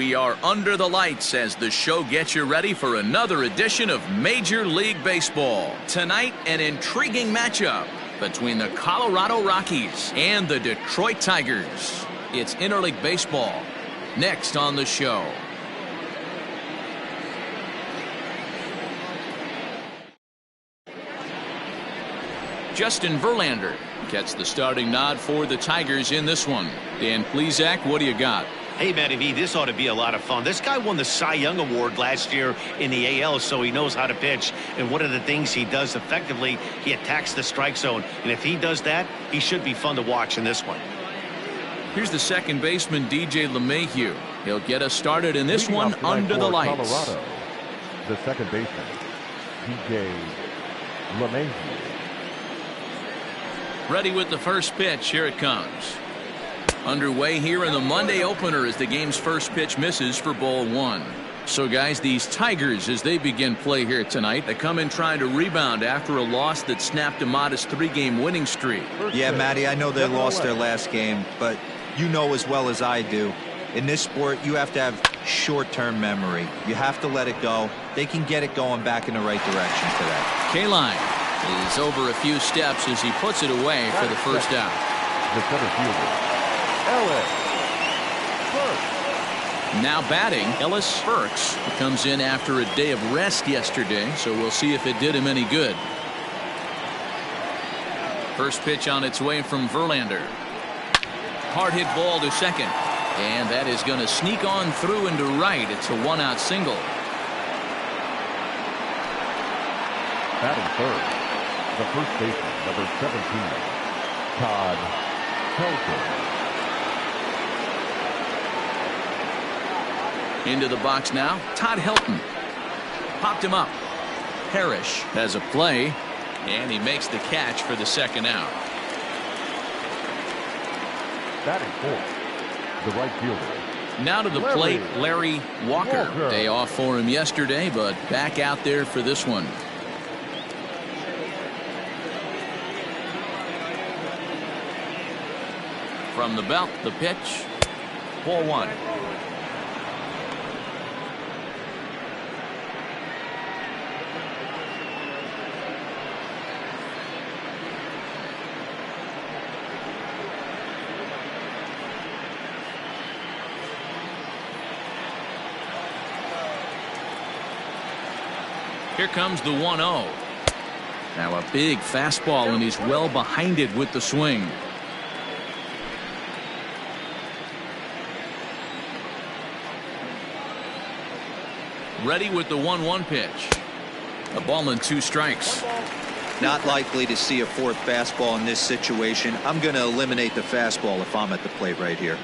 We are under the lights as the show gets you ready for another edition of Major League Baseball. Tonight, an intriguing matchup between the Colorado Rockies and the Detroit Tigers. It's interleague baseball. Next on the show. Justin Verlander gets the starting nod for the Tigers in this one. Dan Plesac, what do you got? Hey, Matty V, this ought to be a lot of fun. This guy won the Cy Young Award last year in the AL, so he knows how to pitch. And one of the things he does effectively, he attacks the strike zone. And if he does that, he should be fun to watch in this one. Here's the second baseman, DJ LeMahieu. He'll get us started in this one under the lights. Colorado, the second baseman, DJ LeMahieu. Ready with the first pitch. Here it comes. Underway here in the Monday opener as the game's first pitch misses for ball one. So, guys, these Tigers, as they begin play here tonight, they come in trying to rebound after a loss that snapped a modest 3-game winning streak. Yeah, Matty, I know they lost their last game, but you know as well as I do, in this sport, you have to have short-term memory. You have to let it go. They can get it going back in the right direction today. K-Line is over a few steps as he puts it away for the first out. The center fielder, Ellis Burks. Now batting, Ellis Burks comes in after a day of rest yesterday, so we'll see if it did him any good. First pitch on its way from Verlander. Hard hit ball to second, and that is going to sneak on through into right. It's a one-out single. Batting third, the first baseman, number 17, Todd Helton. Into the box now, Todd Helton. Popped him up. Parrish has a play, and he makes the catch for the second out. Batting fourth, the right fielder. Now to the plate, Larry Walker. Day off for him yesterday, but back out there for this one. From the belt, the pitch. Ball one. Here comes the 1-0. Now a big fastball, and he's well behind it with the swing. Ready with the 1-1 pitch. A ball and 2 strikes. Not likely to see a fourth fastball in this situation. I'm going to eliminate the fastball if I'm at the plate right here.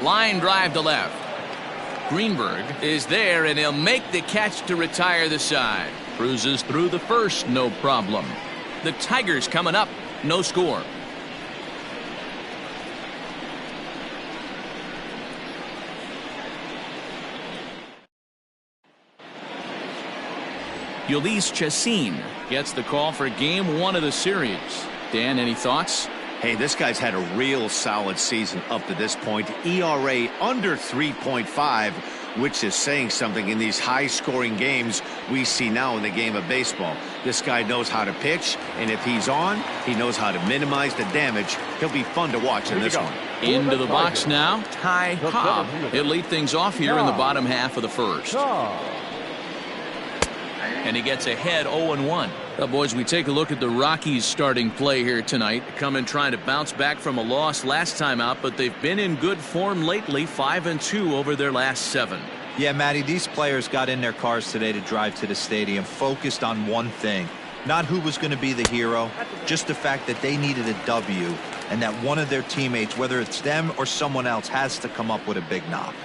Line drive to left. Greenberg is there, and he'll make the catch to retire the side. Cruises through the first, no problem. The Tigers coming up, no score. Ulysses Chacin gets the call for game 1 of the series. Dan, any thoughts? Hey, this guy's had a real solid season up to this point. ERA under 3.5, which is saying something in these high-scoring games we see now in the game of baseball. This guy knows how to pitch, and if he's on, he knows how to minimize the damage. He'll be fun to watch in this one. Into the box now, Ty Cobb. He'll lead things off here in the bottom half of the first. And he gets ahead 0-1. Well, boys, we take a look at the Rockies starting play here tonight. Come in trying to bounce back from a loss last time out, but they've been in good form lately, 5-2 over their last 7. Yeah, Matty, these players got in their cars today to drive to the stadium, focused on one thing. Not who was going to be the hero, just the fact that they needed a W, and that one of their teammates, whether it's them or someone else, has to come up with a big knock.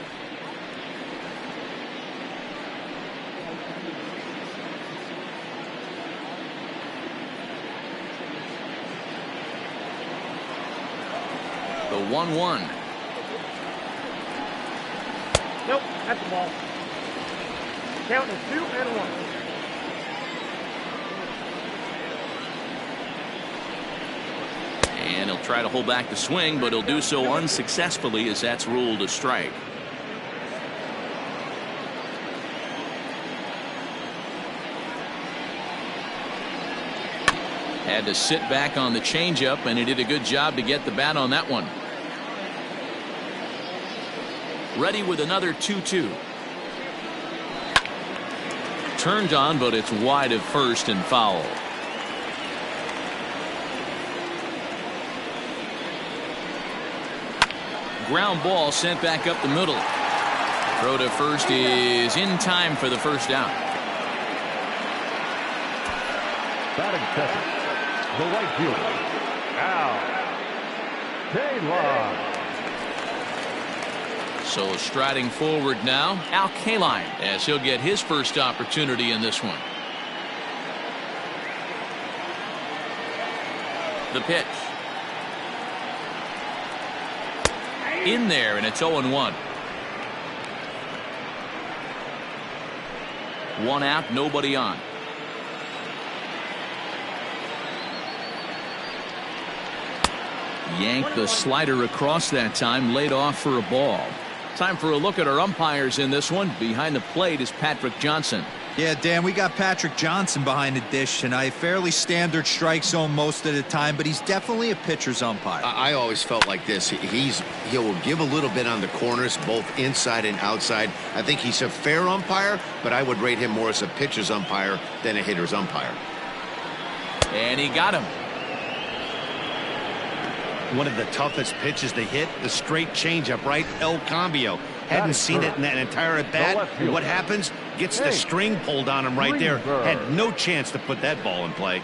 The 1-1. Nope, that's the ball. Count is 2-1. And he'll try to hold back the swing, but he'll do so unsuccessfully as that's ruled a strike. Had to sit back on the changeup, and he did a good job to get the bat on that one. Ready with another 2-2. Turned on, but it's wide of first and foul. Ground ball sent back up the middle. Throw to first is in time for the first out. Batting second, the right fielder, Al Kaline. So striding forward now, Al Kaline, as he'll get his first opportunity in this one. The pitch. In there, and it's 0-1. One out, nobody on. Yanked the slider across that time, laid off for a ball. Time for a look at our umpires in this one. Behind the plate is Patrick Johnson. Yeah, Dan, we got Patrick Johnson behind the dish tonight. Fairly standard strike zone most of the time, but he's definitely a pitcher's umpire. I always felt like this. He will give a little bit on the corners, both inside and outside. I think he's a fair umpire, but I would rate him more as a pitcher's umpire than a hitter's umpire. And he got him. One of the toughest pitches to hit, the straight changeup, right? El Cambio. Hadn't seen it in that entire at bat. What happens? Gets the string pulled on him right there. Had no chance to put that ball in play.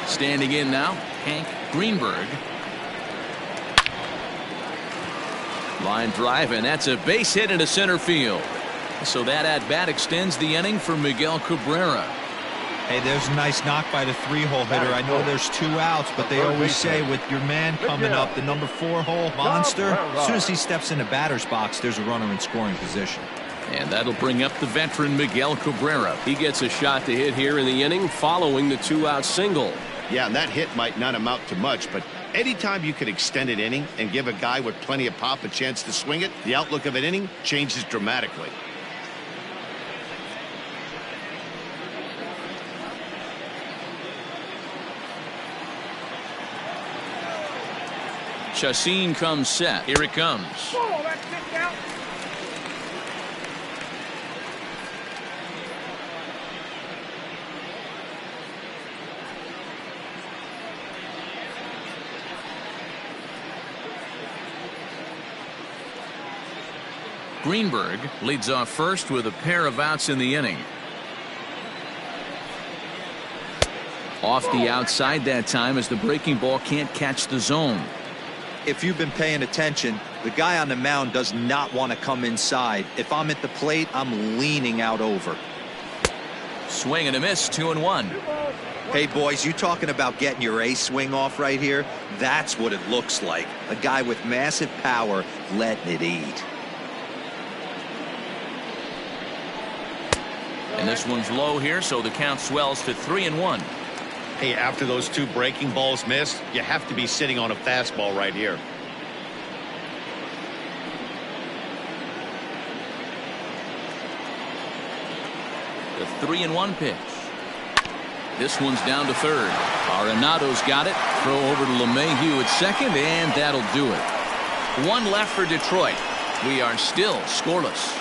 Standing in now, Hank Greenberg. Line drive, and that's a base hit into center field. So that at bat extends the inning for Miguel Cabrera. Hey, there's a nice knock by the 3-hole hitter. I know there's 2 outs, but they always say with your man coming up, the number 4-hole monster, as soon as he steps in the batter's box, there's a runner in scoring position. And that'll bring up the veteran Miguel Cabrera. He gets a shot to hit here in the inning following the 2-out single. Yeah, and that hit might not amount to much, but anytime you could extend an inning and give a guy with plenty of pop a chance to swing it, the outlook of an inning changes dramatically. Chacin comes set. Here it comes. Greenberg leads off first with a pair of outs in the inning. Off the outside that time as the breaking ball can't catch the zone. If you've been paying attention, the guy on the mound does not want to come inside. If I'm at the plate, I'm leaning out over. Swing and a miss, 2-1. Hey, boys, you talking about getting your A swing off right here? That's what it looks like. A guy with massive power letting it eat. And this one's low here, so the count swells to 3-1. Hey, after those 2 breaking balls missed, you have to be sitting on a fastball right here. The 3-1 pitch. This one's down to third. Arenado's got it. Throw over to LeMahieu at second, and that'll do it. 1 left for Detroit. We are still scoreless.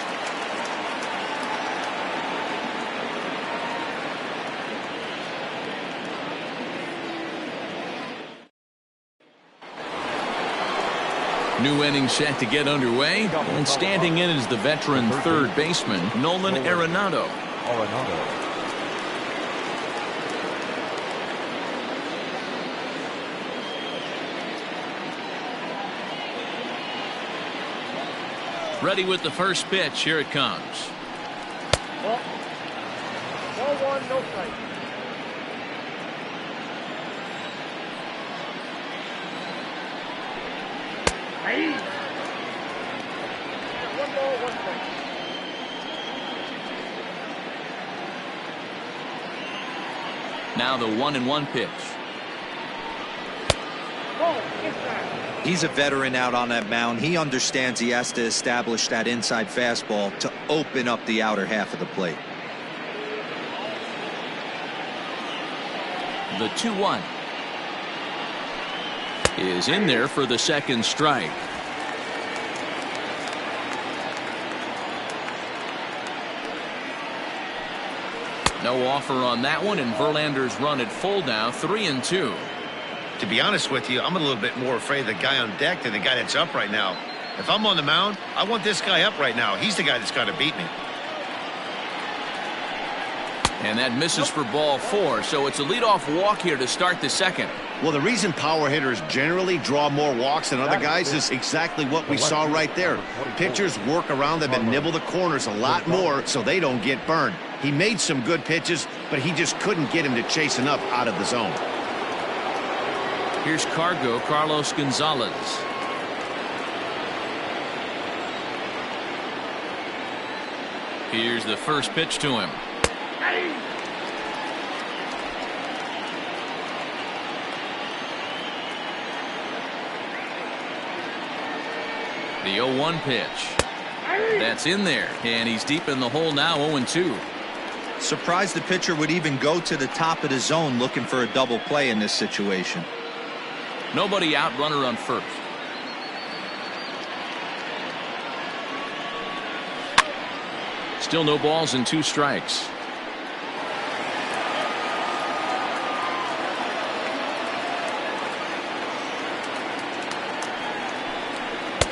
New inning set to get underway, and standing in is the veteran third baseman Nolan Arenado. Ready with the first pitch. Here it comes. Well, 1-1, no strike. Hey. 1 ball, 1 strike. Now the 1-1 pitch. He's a veteran out on that mound. He understands he has to establish that inside fastball to open up the outer half of the plate. The 2-1 is in there for the second strike. No offer on that one, and Verlander's run at full now, 3-2. To be honest with you, I'm a little bit more afraid of the guy on deck than the guy that's up right now. If I'm on the mound, I want this guy up right now. He's the guy that's got to beat me. And that misses for ball 4, so it's a leadoff walk here to start the second. Well, the reason power hitters generally draw more walks than other guys is exactly what we saw right there. Pitchers work around them and nibble the corners a lot more so they don't get burned. He made some good pitches, but he just couldn't get him to chase enough out of the zone. Here's Carlos Gonzalez. Here's the first pitch to him. The 0-1 pitch. That's in there, and he's deep in the hole now, 0-2. Surprised the pitcher would even go to the top of the zone looking for a double play in this situation. Nobody out, runner on first. Still no balls and 2 strikes.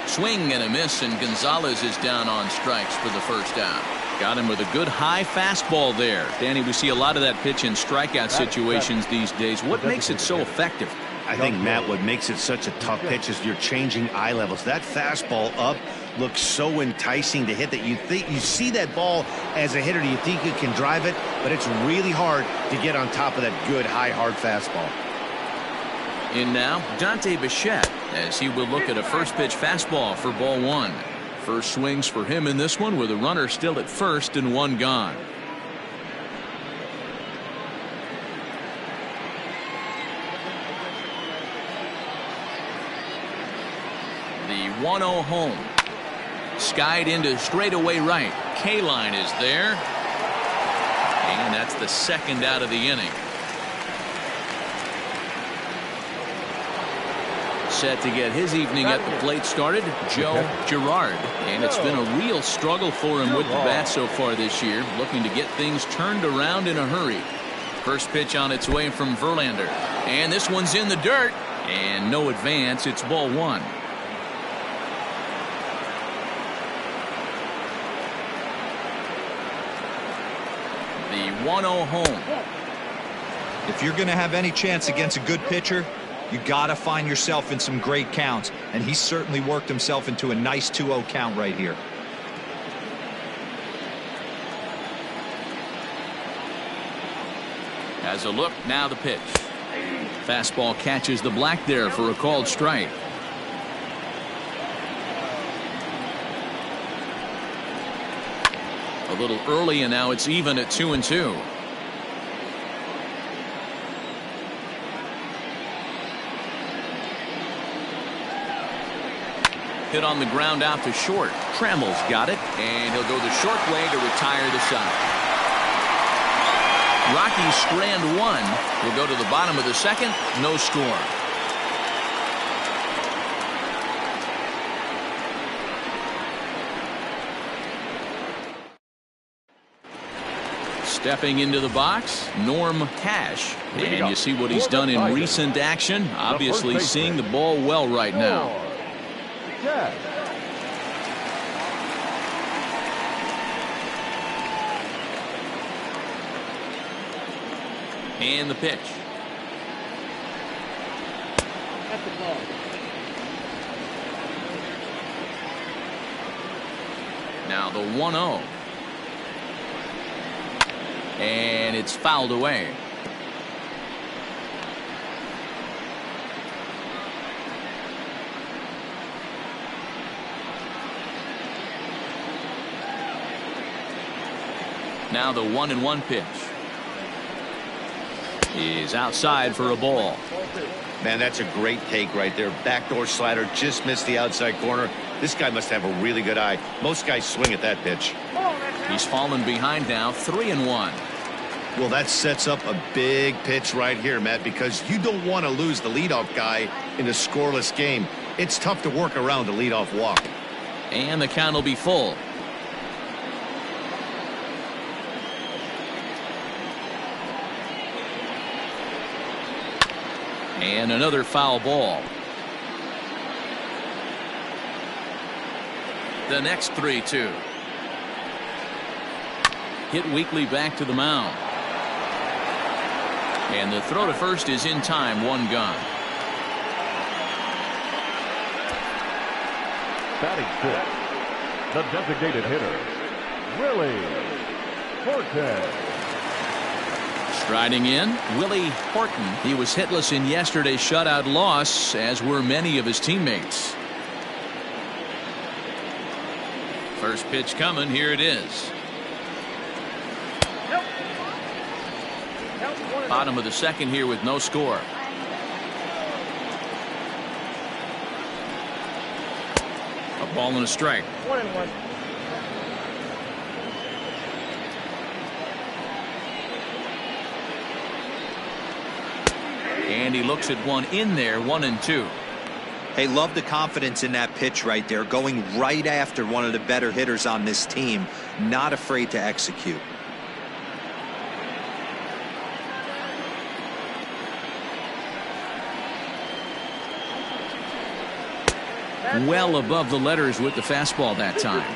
Swing and a miss, and Gonzalez is down on strikes for the first out. Got him with a good high fastball there. Danny, we see a lot of that pitch in strikeout situations these days. What makes it so effective? I think, Matt, what makes it such a tough pitch is you're changing eye levels. That fastball up looks so enticing to hit that you see that ball as a hitter, you think you can drive it, but it's really hard to get on top of that good high hard fastball. In now, Dante Bichette, as he will look at a first pitch fastball for ball 1. First swings for him in this one with a runner still at first and 1 gone. The 1-0 home. Skied into straightaway right. K-line is there. And that's the second out of the inning. Set to get his evening at the plate started, Joe Girard. And it's been a real struggle for him with the bat so far this year, looking to get things turned around in a hurry. First pitch on its way from Verlander. And this one's in the dirt. And no advance. It's ball 1. The 1-0 home. If you're going to have any chance against a good pitcher, you got to find yourself in some great counts, and he certainly worked himself into a nice 2-0 count right here. As a look, now the pitch. Fastball catches the black there for a called strike. A little early, and now it's even at 2-2. Hit on the ground out to short. Trammell's got it, and he'll go the short way to retire the side. Rockies strand 1. Will go to the bottom of the second. No score. Stepping into the box, Norm Cash. And you see what he's done in recent action. Obviously seeing the ball well right now. And the pitch. That's the ball. Now the 1-0. And it's fouled away. Now the 1-1 pitch. He's outside for a ball. Man, that's a great take right there. Backdoor slider, just missed the outside corner. This guy must have a really good eye. Most guys swing at that pitch. He's fallen behind now, 3-1. Well, that sets up a big pitch right here, Matt, because you don't want to lose the leadoff guy in a scoreless game. It's tough to work around a leadoff walk. And the count will be full. And another foul ball. The next 3-2. Hit weakly back to the mound. And the throw to first is in time, 1 gone. Batting fifth, the designated hitter, Willie Horton. Striding in, Willie Horton. He was hitless in yesterday's shutout loss, as were many of his teammates. First pitch coming. Here it is. Bottom of the second here with no score. A ball and a strike. 1-1. And he looks at one in there, 1-2. Hey, love the confidence in that pitch right there, going right after one of the better hitters on this team, not afraid to execute. Well above the letters with the fastball that time.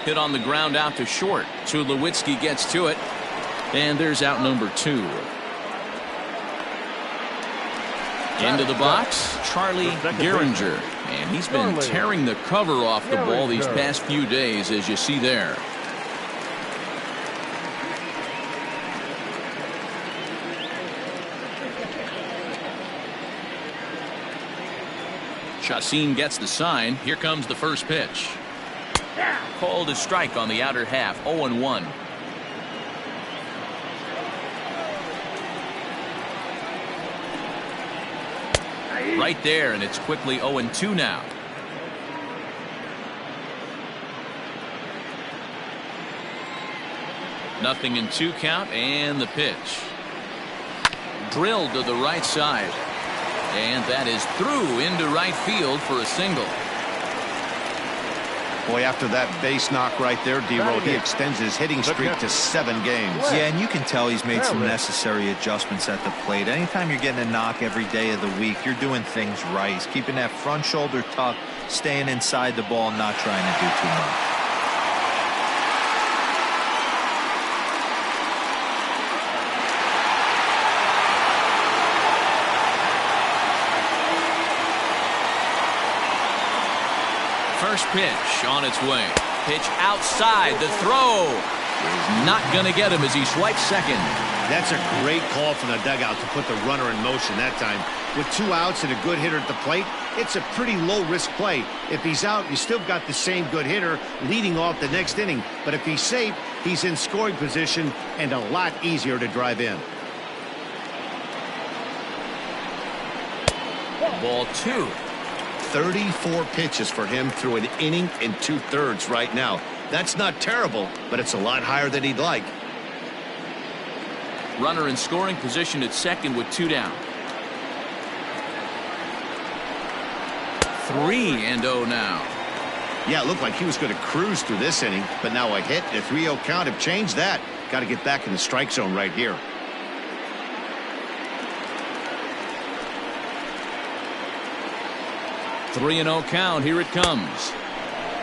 Hit on the ground out to short. Tulowitzki gets to it. And there's out number 2. Into the box, Charlie Gehringer. And he's been tearing the cover off the ball these past few days, as you see there. Chacin gets the sign. Here comes the first pitch. Called a strike on the outer half. 0-1. Right there, and it's quickly 0-2 now. Nothing in 2 count, and the pitch. Drilled to the right side. And that is through into right field for a single. Boy, after that base knock right there, D-Roll, he extends his hitting streak to 7 games. Yeah, and you can tell he's made some necessary adjustments at the plate. Anytime you're getting a knock every day of the week, you're doing things right. He's keeping that front shoulder tucked, staying inside the ball, not trying to do too much. First pitch on its way. Pitch outside. The throw is not going to get him as he swipes second. That's a great call from the dugout to put the runner in motion that time. With 2 outs and a good hitter at the plate, it's a pretty low-risk play. If he's out, you still got the same good hitter leading off the next inning. But if he's safe, he's in scoring position and a lot easier to drive in. Ball 2. 34 pitches for him through an inning and 2/3 right now. That's not terrible, but it's a lot higher than he'd like. Runner in scoring position at second with 2 down. 3-0 now. Yeah, it looked like he was going to cruise through this inning, but now a hit and a 3-0 count have changed that. Got to get back in the strike zone right here. Three and 0 count. Here it comes.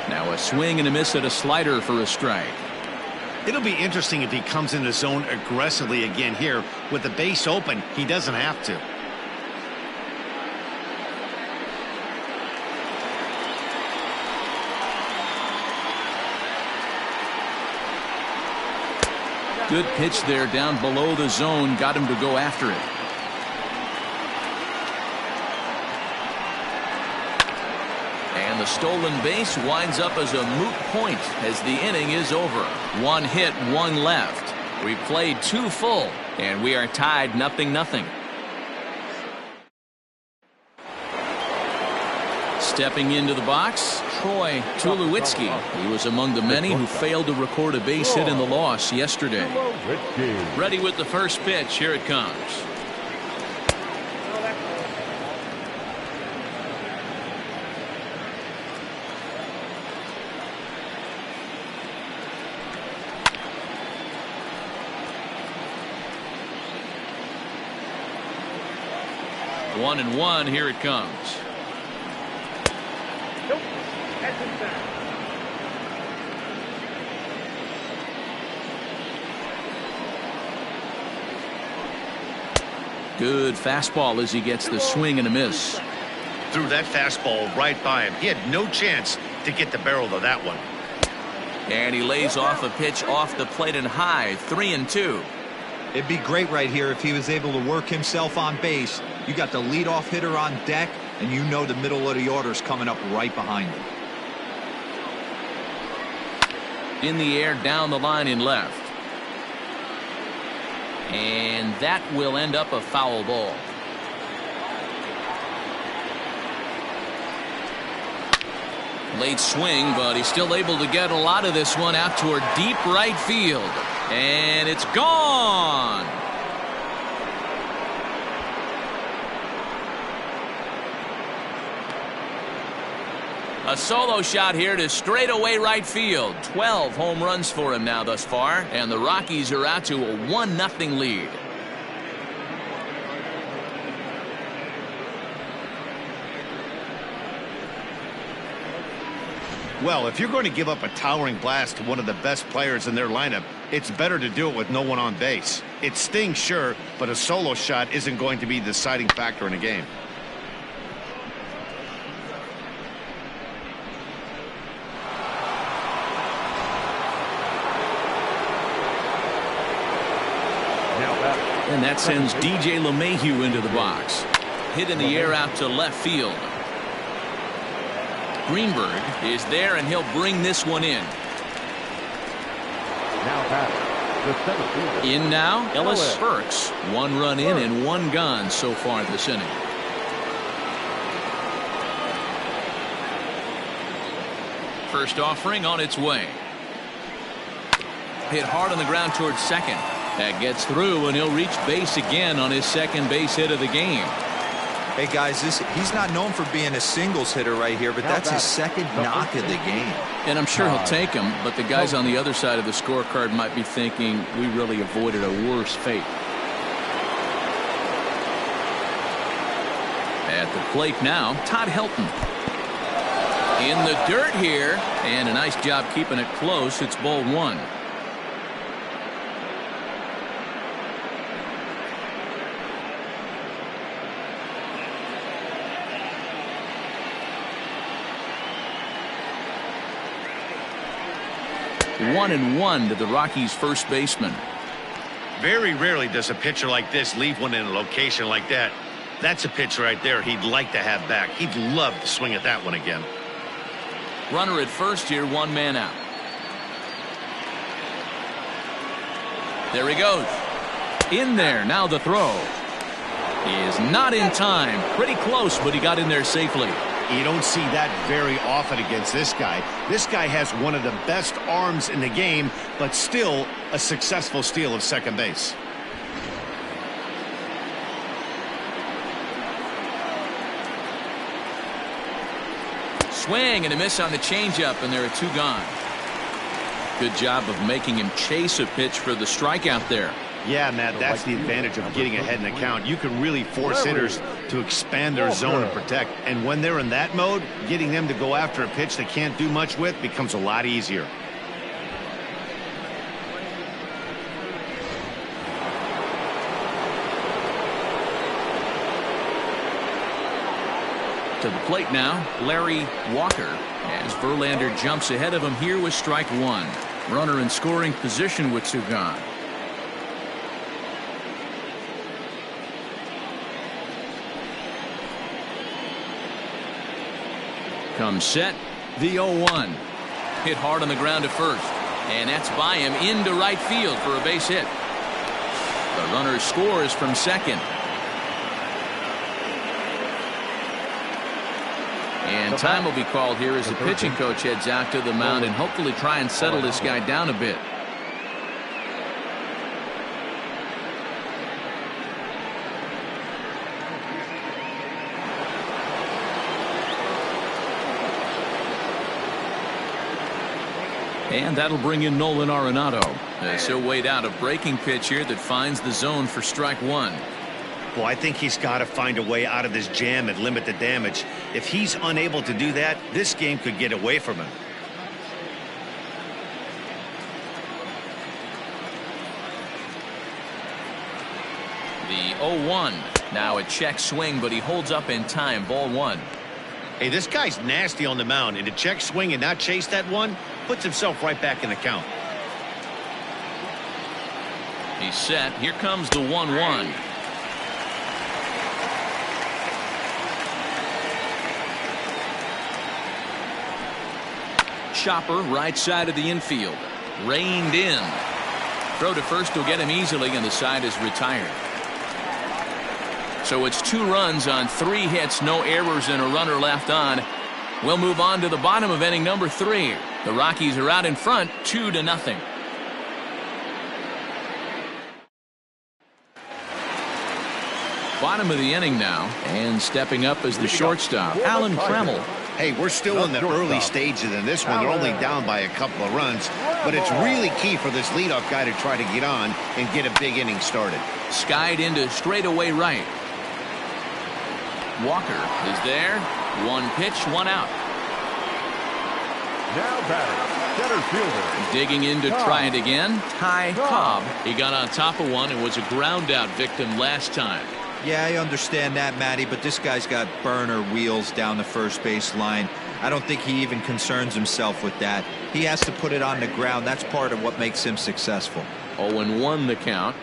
Now a swing and a miss at a slider for a strike. It'll be interesting if he comes in the zone aggressively again here. With the base open, he doesn't have to. Good pitch there down below the zone. Got him to go after it. And the stolen base winds up as a moot point as the inning is over. 1 hit, 1 left. We played 2 full, and we are tied 0-0. Stepping into the box, Troy Tulowitzki. He was among the many who failed to record a base hit in the loss yesterday. Ready with the first pitch. Here it comes. One and one. Here it comes. Good fastball as he gets the swing and a miss. Threw that fastball right by him. He had no chance to get the barrel of that one. And he lays off a pitch off the plate and high. 3-2. It'd be great right here if he was able to work himself on base. You got the leadoff hitter on deck, and you know the middle of the order's coming up right behind him. In the air, down the line in left. And that will end up a foul ball. Late swing, but he's still able to get a lot of this one out toward deep right field. And it's gone. A solo shot here to straightaway right field. 12 home runs for him now thus far, and the Rockies are out to a 1-0 lead. Well, if you're going to give up a towering blast to one of the best players in their lineup, it's better to do it with no one on base. It stings, sure, but a solo shot isn't going to be the deciding factor in a game. And that sends DJ LeMahieu into the box. Hit in the air out to left field. Greenberg is there, and he'll bring this one in. In now, Ellis Burks. 1 run in and 1 gone so far this inning. First offering on its way. Hit hard on the ground towards second. That gets through, and he'll reach base again on his second base hit of the game. Hey, guys, he's not known for being a singles hitter right here, but that's his second knock of the game. And I'm sure he'll take him, but the guys on the other side of the scorecard might be thinking we really avoided a worse fate. At the plate now, Todd Helton. In the dirt here, and a nice job keeping it close. It's ball 1. One and one to the Rockies' first baseman. Very rarely does a pitcher like this leave one in a location like that. That's a pitch right there he'd like to have back. He'd love to swing at that one again. Runner at first here, 1 man out. There he goes. In there, now the throw. He is not in time. Pretty close, but he got in there safely. You don't see that very often against this guy. This guy has one of the best arms in the game, but still a successful steal of second base. Swing and a miss on the changeup, and there are 2 gone. Good job of making him chase a pitch for the strikeout there. Yeah, Matt, that's the advantage of getting ahead in the count. You can really force hitters to expand their zone and protect. And when they're in that mode, getting them to go after a pitch they can't do much with becomes a lot easier. To the plate now, Larry Walker, as Verlander jumps ahead of him here with strike 1. Runner in scoring position with 2 gone. Comes set. The 0-1. Hit hard on the ground at first. And that's by him into right field for a base hit. The runner scores from second. And time will be called here as the pitching coach heads out to the mound and hopefully try and settle this guy down a bit. And that'll bring in Nolan Arenado. As he'll wait out a breaking pitch here that finds the zone for strike one. Well, I think he's got to find a way out of this jam and limit the damage. If he's unable to do that, this game could get away from him. The 0-1. Now a check swing, but he holds up in time. Ball one. Hey, this guy's nasty on the mound, and to check swing and not chase that one puts himself right back in the count. He's set. Here comes the 1-1. Chopper right side of the infield. Reined in. Throw to first will get him easily, and the side is retired. So it's 2 runs on 3 hits, no errors, and a runner left on. We'll move on to the bottom of inning number 3. The Rockies are out in front 2-0. Bottom of the inning now, and stepping up as the shortstop, Alan Trammell. Hey, we're still in the early stages in this one. They're only down by a couple of runs, but it's really key for this leadoff guy to try to get on and get a big inning started. Skied into straightaway right. Walker is there. 1 pitch, 1 out. Now batting, center fielder. Digging in to try it again. Ty Cobb. He got on top of one and was a ground out victim last time. Yeah, I understand that, Matty, but this guy's got burner wheels down the first base line. I don't think he even concerns himself with that. He has to put it on the ground. That's part of what makes him successful. 0-1 the count.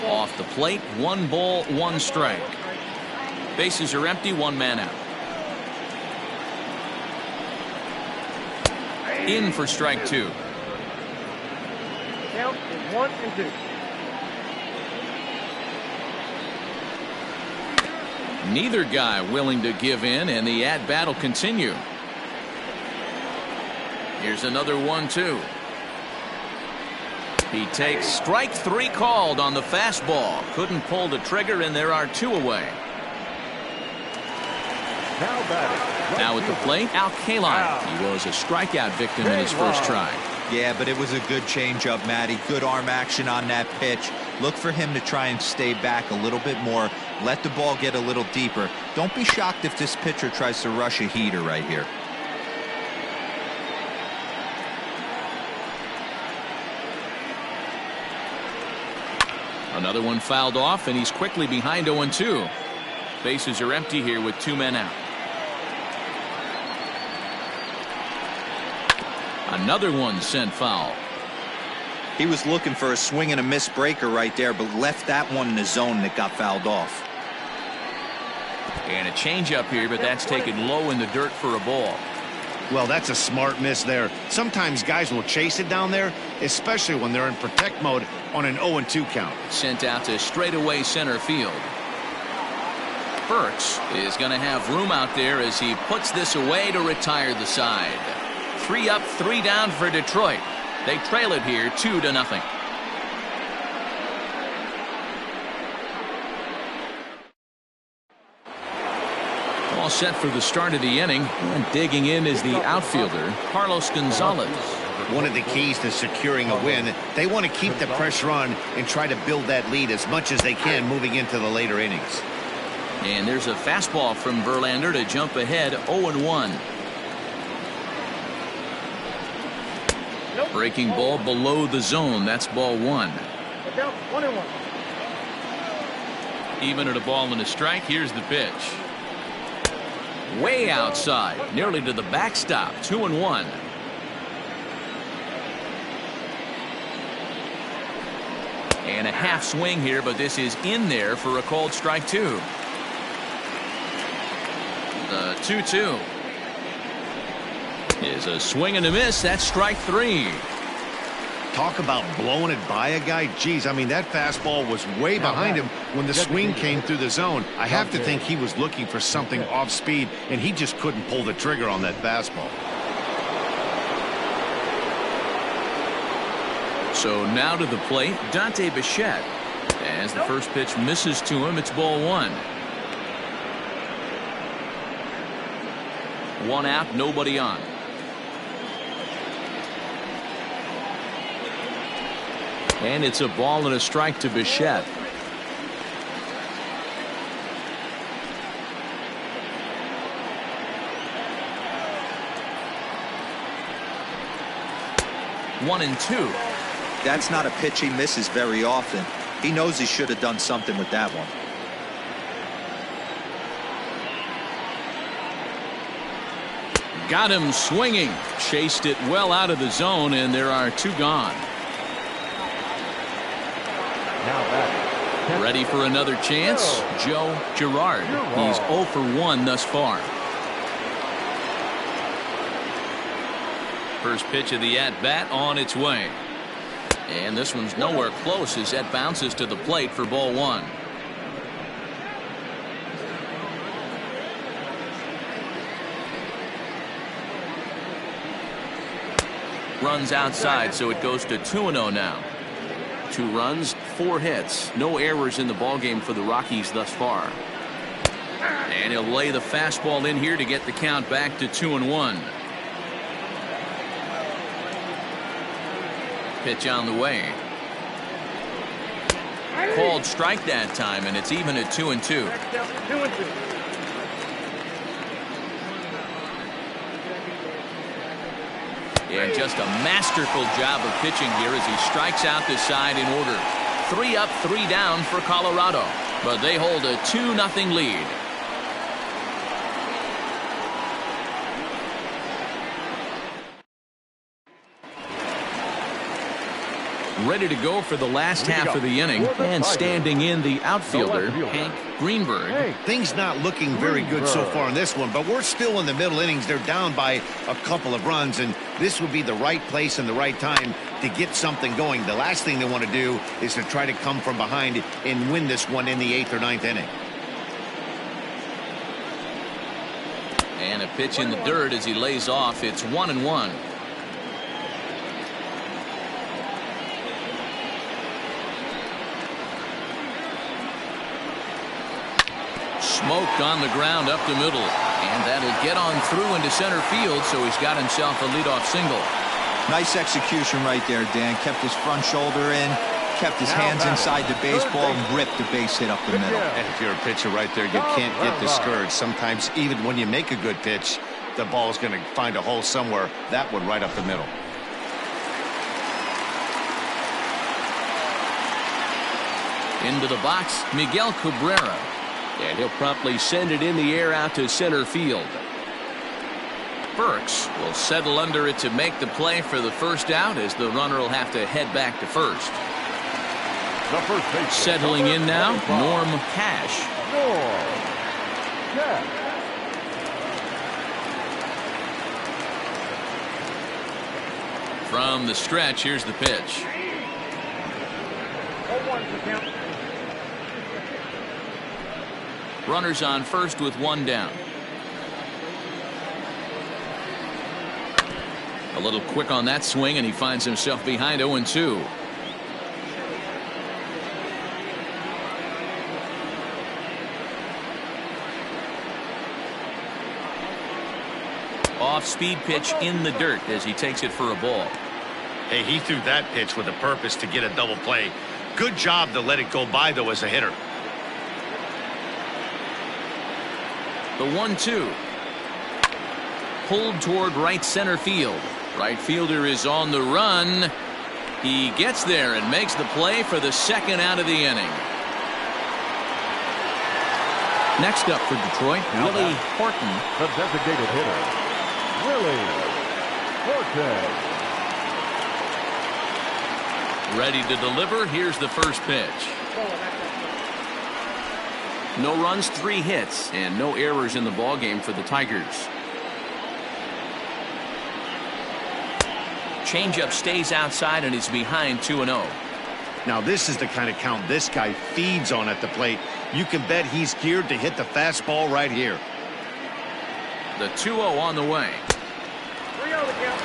Off the plate, 1 ball, 1 strike. Bases are empty, 1 man out. In for strike 2. Count is 1 and 2. Neither guy willing to give in, and the at-bat will continue. Here's another 1-2. He takes strike 3 called on the fastball. Couldn't pull the trigger, and there are 2 away. Now batting. Now at the plate, Al Kaline. He was a strikeout victim in his first try. Yeah, but it was a good changeup, Matty. Good arm action on that pitch. Look for him to try and stay back a little bit more. Let the ball get a little deeper. Don't be shocked if this pitcher tries to rush a heater right here. Another one fouled off, and he's quickly behind 0-2. Bases are empty here with 2 men out. Another one sent foul. He was looking for a swing and a miss breaker right there, but left that one in the zone that got fouled off. And a changeup here, but that's taken low in the dirt for a ball. Well, that's a smart miss there. Sometimes guys will chase it down there, especially when they're in protect mode on an 0-2 count. Sent out to straightaway center field. Burks is going to have room out there as he puts this away to retire the side. 3 up, 3 down for Detroit. They trail it here 2-0. All set for the start of the inning, and digging in is the outfielder Carlos Gonzalez. One of the keys to securing a win, they want to keep the pressure on and try to build that lead as much as they can moving into the later innings. And there's a fastball from Verlander to jump ahead 0-1. Breaking ball below the zone. That's ball 1. Count 1-1. Even at a ball and a strike. Here's the pitch. Way outside, nearly to the backstop. 2-1. And a half swing here, but this is in there for a called strike 2. The 2-2 is a swing and a miss. That's strike 3. Talk about blowing it by a guy. Geez, I mean, that fastball was way behind him when the swing came through the zone. I have to think he was looking for something off speed, and he just couldn't pull the trigger on that fastball. So now to the plate, Dante Bichette. As the first pitch misses to him, it's ball 1. 1 out, nobody on. And it's a ball and a strike to Bichette. One and 2. That's not a pitch he misses very often. He knows he should have done something with that one. Got him swinging. Chased it well out of the zone, and there are 2 gone. Now batting. Ready for another chance? Joe Girard. He's 0 for 1 thus far. First pitch of the at-bat on its way. And this one's nowhere close as that bounces to the plate for ball 1. Runs outside, so it goes to 2-0 now. 2 runs, 4 hits. No errors in the ballgame for the Rockies thus far. And he'll lay the fastball in here to get the count back to 2-1. Pitch on the way. Called strike that time, and it's even at 2-2. 2-2. And just a masterful job of pitching here as he strikes out the side in order. 3 up, 3 down for Colorado, but they hold a 2-0 lead. Ready to go for the last half of the inning, and standing in the outfielder, Hank Greenberg. Things not looking very good so far in this one, but we're still in the middle innings. They're down by a couple of runs, and this would be the right place and the right time to get something going. The last thing they want to do is to try to come from behind and win this one in the 8th or 9th inning. And a pitch in the dirt as he lays off. It's 1-1. Smoked on the ground up the middle, and that'll get on through into center field, so he's got himself a leadoff single. Nice execution right there, Dan. Kept his front shoulder in, kept his hands inside the baseball, and ripped the base hit up the middle. And if you're a pitcher right there, you can't get discouraged. Sometimes even when you make a good pitch, the ball's going to find a hole somewhere. That one right up the middle. Into the box, Miguel Cabrera. And he'll promptly send it in the air out to center field. Burks will settle under it to make the play for the first out, as the runner will have to head back to first. The first base. Settling in now, Norm Cash. From the stretch, here's the pitch. 0-1 to count. Runners on first with 1 down. A little quick on that swing, and he finds himself behind 0-2. Off-speed pitch in the dirt as he takes it for a ball. Hey, he threw that pitch with a purpose to get a double play. Good job to let it go by, though, as a hitter. The 1-2. Pulled toward right center field. Right fielder is on the run. He gets there and makes the play for the second out of the inning. Next up for Detroit, Willie Horton. The designated hitter, Willie Horton. Ready to deliver. Here's the first pitch. No runs, 3 hits, and no errors in the ballgame for the Tigers. Changeup stays outside and is behind 2-0. Now this is the kind of count this guy feeds on at the plate. You can bet he's geared to hit the fastball right here. The 2-0 on the way. 3-0 the count.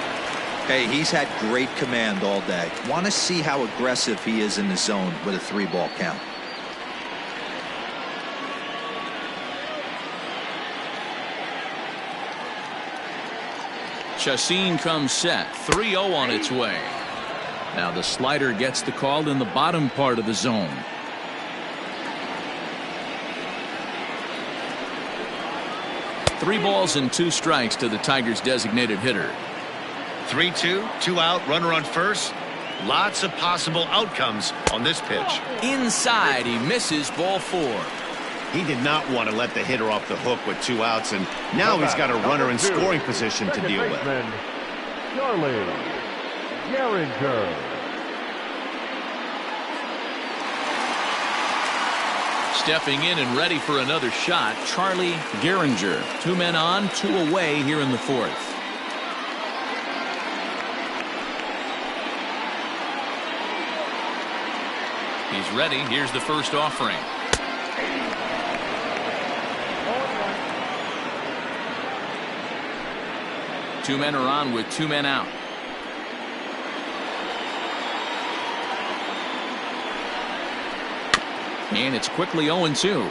Hey, he's had great command all day. Want to see how aggressive he is in the zone with a 3-ball count. Chacin comes set. 3-0 on its way. Now the slider gets the call in the bottom part of the zone. Three balls and 2 strikes to the Tigers' designated hitter. 3-2, 2 out, runner on first. Lots of possible outcomes on this pitch. Inside, he misses, ball 4. He did not want to let the hitter off the hook with 2 outs, and now he's got a runner in scoring position to deal with. Charlie Gehringer. Stepping in and ready for another shot, Charlie Gehringer. 2 men on, 2 away here in the 4th. He's ready. Here's the first offering. Two men are on with 2 men out. And it's quickly 0-2.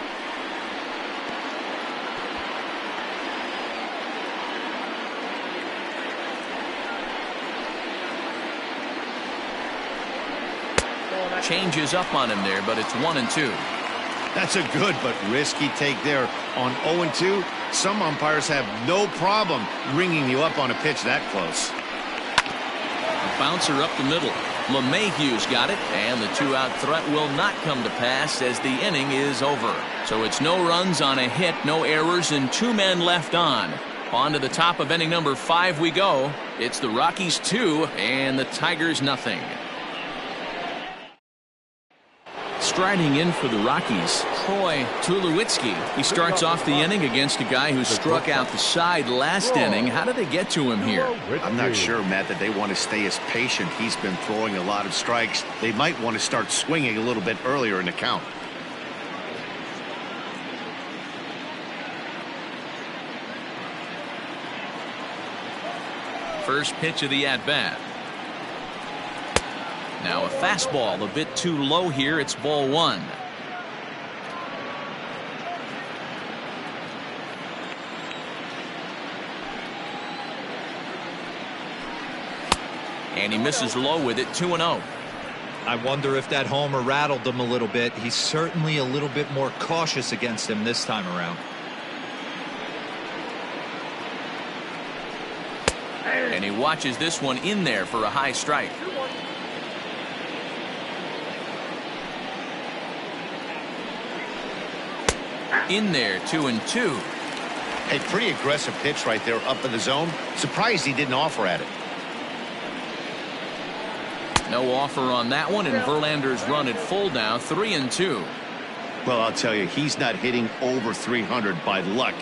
Changes up on him there, but it's 1-2. That's a good but risky take there on 0-2. Some umpires have no problem ringing you up on a pitch that close. A bouncer up the middle. LeMahieu's got it, and the 2-out threat will not come to pass as the inning is over. So it's no runs on a hit, no errors, and 2 men left on. On to the top of inning number 5 we go. It's the Rockies 2 and the Tigers nothing. Striding in for the Rockies, Troy Tulowitzki. He starts off the inning against a guy who struck out the side last inning. How did they get to him here? I'm not sure, Matt, that they want to stay as patient. He's been throwing a lot of strikes. They might want to start swinging a little bit earlier in the count. First pitch of the at-bat. Now a fastball a bit too low here. It's ball 1. And he misses low with it. 2-0. I wonder if that homer rattled him a little bit. He's certainly a little bit more cautious against him this time around. And he watches this one in there for a high strike. In there, 2-2. A pretty aggressive pitch right there up in the zone. Surprised he didn't offer at it. No offer on that one, and Verlander's run at full now, 3-2. Well, I'll tell you, he's not hitting over 300 by luck.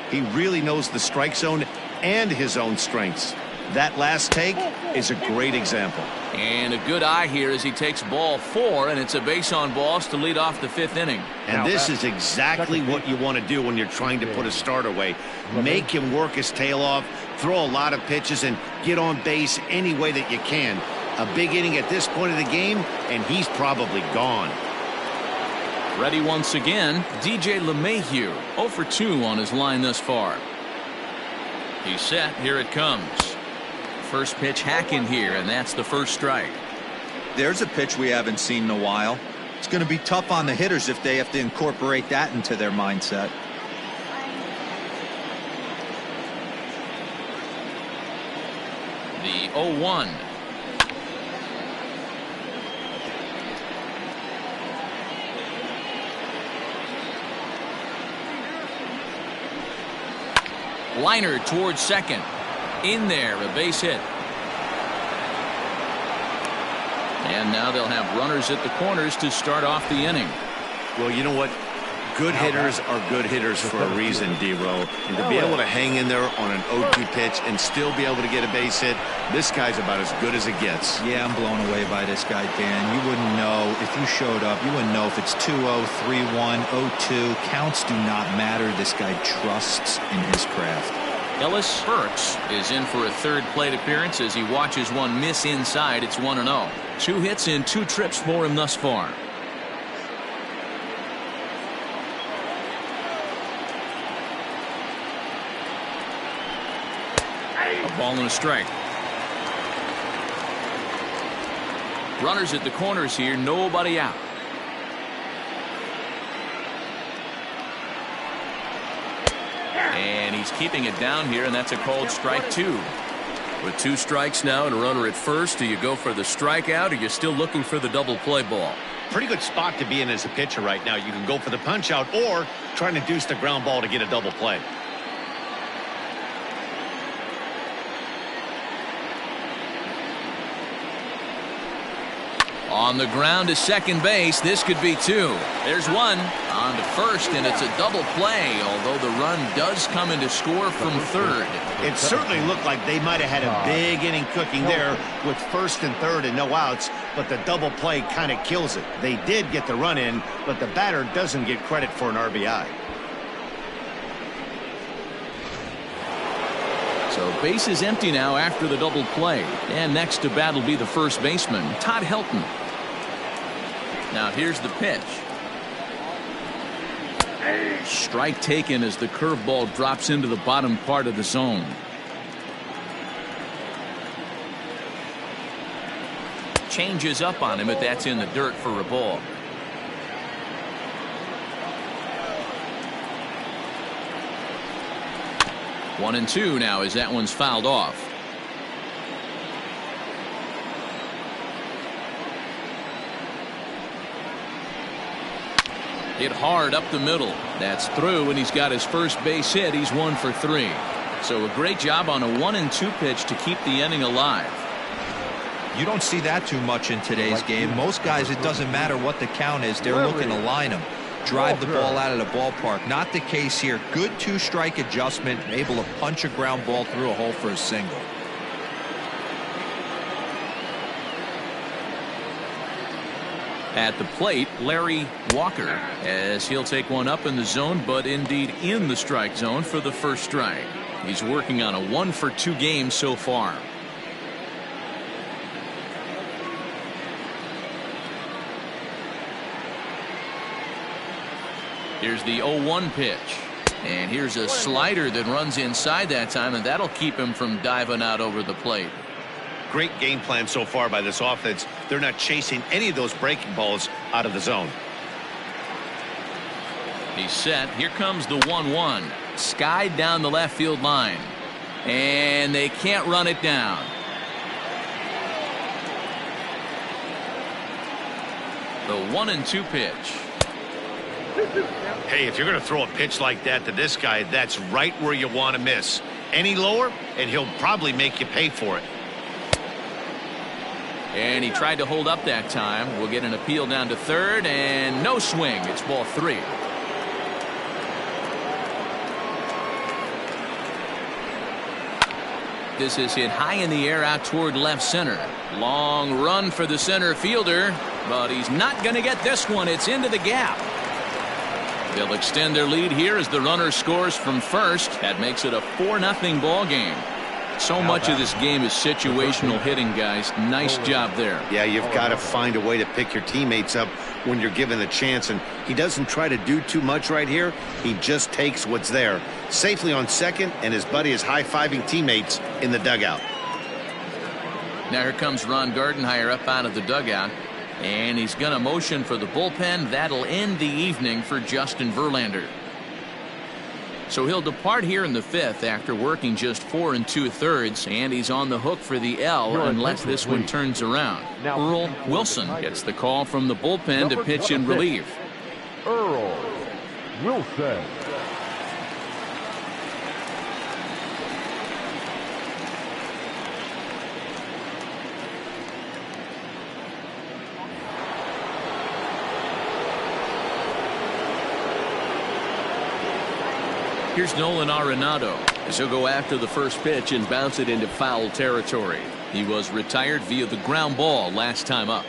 He really knows the strike zone and his own strengths. That last take is a great example. And a good eye here as he takes ball 4, and it's a base on balls to lead off the 5th inning. And this is exactly what you want to do when you're trying to put a starter away. Make him work his tail off, throw a lot of pitches, and get on base any way that you can. A big inning at this point of the game, and he's probably gone. Ready once again, DJ LeMahieu, 0 for 2 on his line thus far. He's set. Here it comes. First pitch hack in here, and that's the first strike. There's a pitch we haven't seen in a while. It's going to be tough on the hitters if they have to incorporate that into their mindset. The 0-1. Liner towards second. In there, a base hit. And now they'll have runners at the corners to start off the inning. Well, you know what? Good hitters are good hitters for a reason, D-Row. And to be able to hang in there on an 0-2 pitch and still be able to get a base hit, this guy's about as good as it gets. Yeah, I'm blown away by this guy, Dan. You wouldn't know if you showed up. You wouldn't know if it's 2-0, 3-1, 0-2. Counts do not matter. This guy trusts in his craft. Ellis Burks is in for a third plate appearance as he watches one miss inside. It's 1-0. 2 hits in 2 trips for him thus far. A ball and a strike. Runners at the corners here, nobody out. And he's keeping it down here, and that's a called strike 2. With 2 strikes now and a runner at first, do you go for the strikeout, or are you still looking for the double play ball? Pretty good spot to be in as a pitcher right now. You can go for the punch out or trying to deuce the ground ball to get a double play. On the ground to second base. This could be 2. There's 1 on to first, and it's a double play, although the run does come into score from third. It certainly looked like they might have had a big inning cooking there with first and third and no outs, but the double play kind of kills it. They did get the run in, but the batter doesn't get credit for an RBI. So base is empty now after the double play. And next to bat will be the first baseman, Todd Helton. Now here's the pitch. Strike taken as the curveball drops into the bottom part of the zone. Changes up on him, but that's in the dirt for a ball. One and 2 now as that one's fouled off. Hit hard up the middle. That's through, and he's got his first base hit. He's 1 for 3. So a great job on a 1 and 2 pitch to keep the inning alive. You don't see that too much in today's game. Most guys, it doesn't matter what the count is. They're looking to line them, drive the ball out of the ballpark. Not the case here. Good 2-strike adjustment, able to punch a ground ball through a hole for a single. At the plate, Larry Walker, as he'll take one up in the zone, but indeed in the strike zone for the first strike. He's working on a 1 for 2 game so far. Here's the 0-1 pitch. And here's a slider that runs inside that time, and that'll keep him from diving out over the plate. Great game plan so far by this offense. They're not chasing any of those breaking balls out of the zone. He's set. Here comes the 1-1. Skied down the left field line. And they can't run it down. The 1 and 2 pitch. Hey, if you're going to throw a pitch like that to this guy, that's right where you want to miss. Any lower, and he'll probably make you pay for it. And he tried to hold up that time. We'll get an appeal down to third, and no swing. It's ball 3. This is hit high in the air out toward left center. Long run for the center fielder, but he's not going to get this one. It's into the gap. They'll extend their lead here as the runner scores from first. That makes it a 4-0 ball game. So much of this game is situational hitting, guys. Nice job there. Yeah, you've got to find a way to pick your teammates up when you're given the chance, and he doesn't try to do too much right here. He just takes what's there. Safely on second, and his buddy is high-fiving teammates in the dugout. Now here comes Ron Gardenhire up out of the dugout, and he's going to motion for the bullpen. That'll end the evening for Justin Verlander. So he'll depart here in the 5th after working just 4 2/3, and he's on the hook for the L unless this one turns around. Earl Wilson gets the call from the bullpen to pitch in relief. Earl Wilson. Here's Nolan Arenado as he'll go after the first pitch and bounce it into foul territory. He was retired via the ground ball last time up.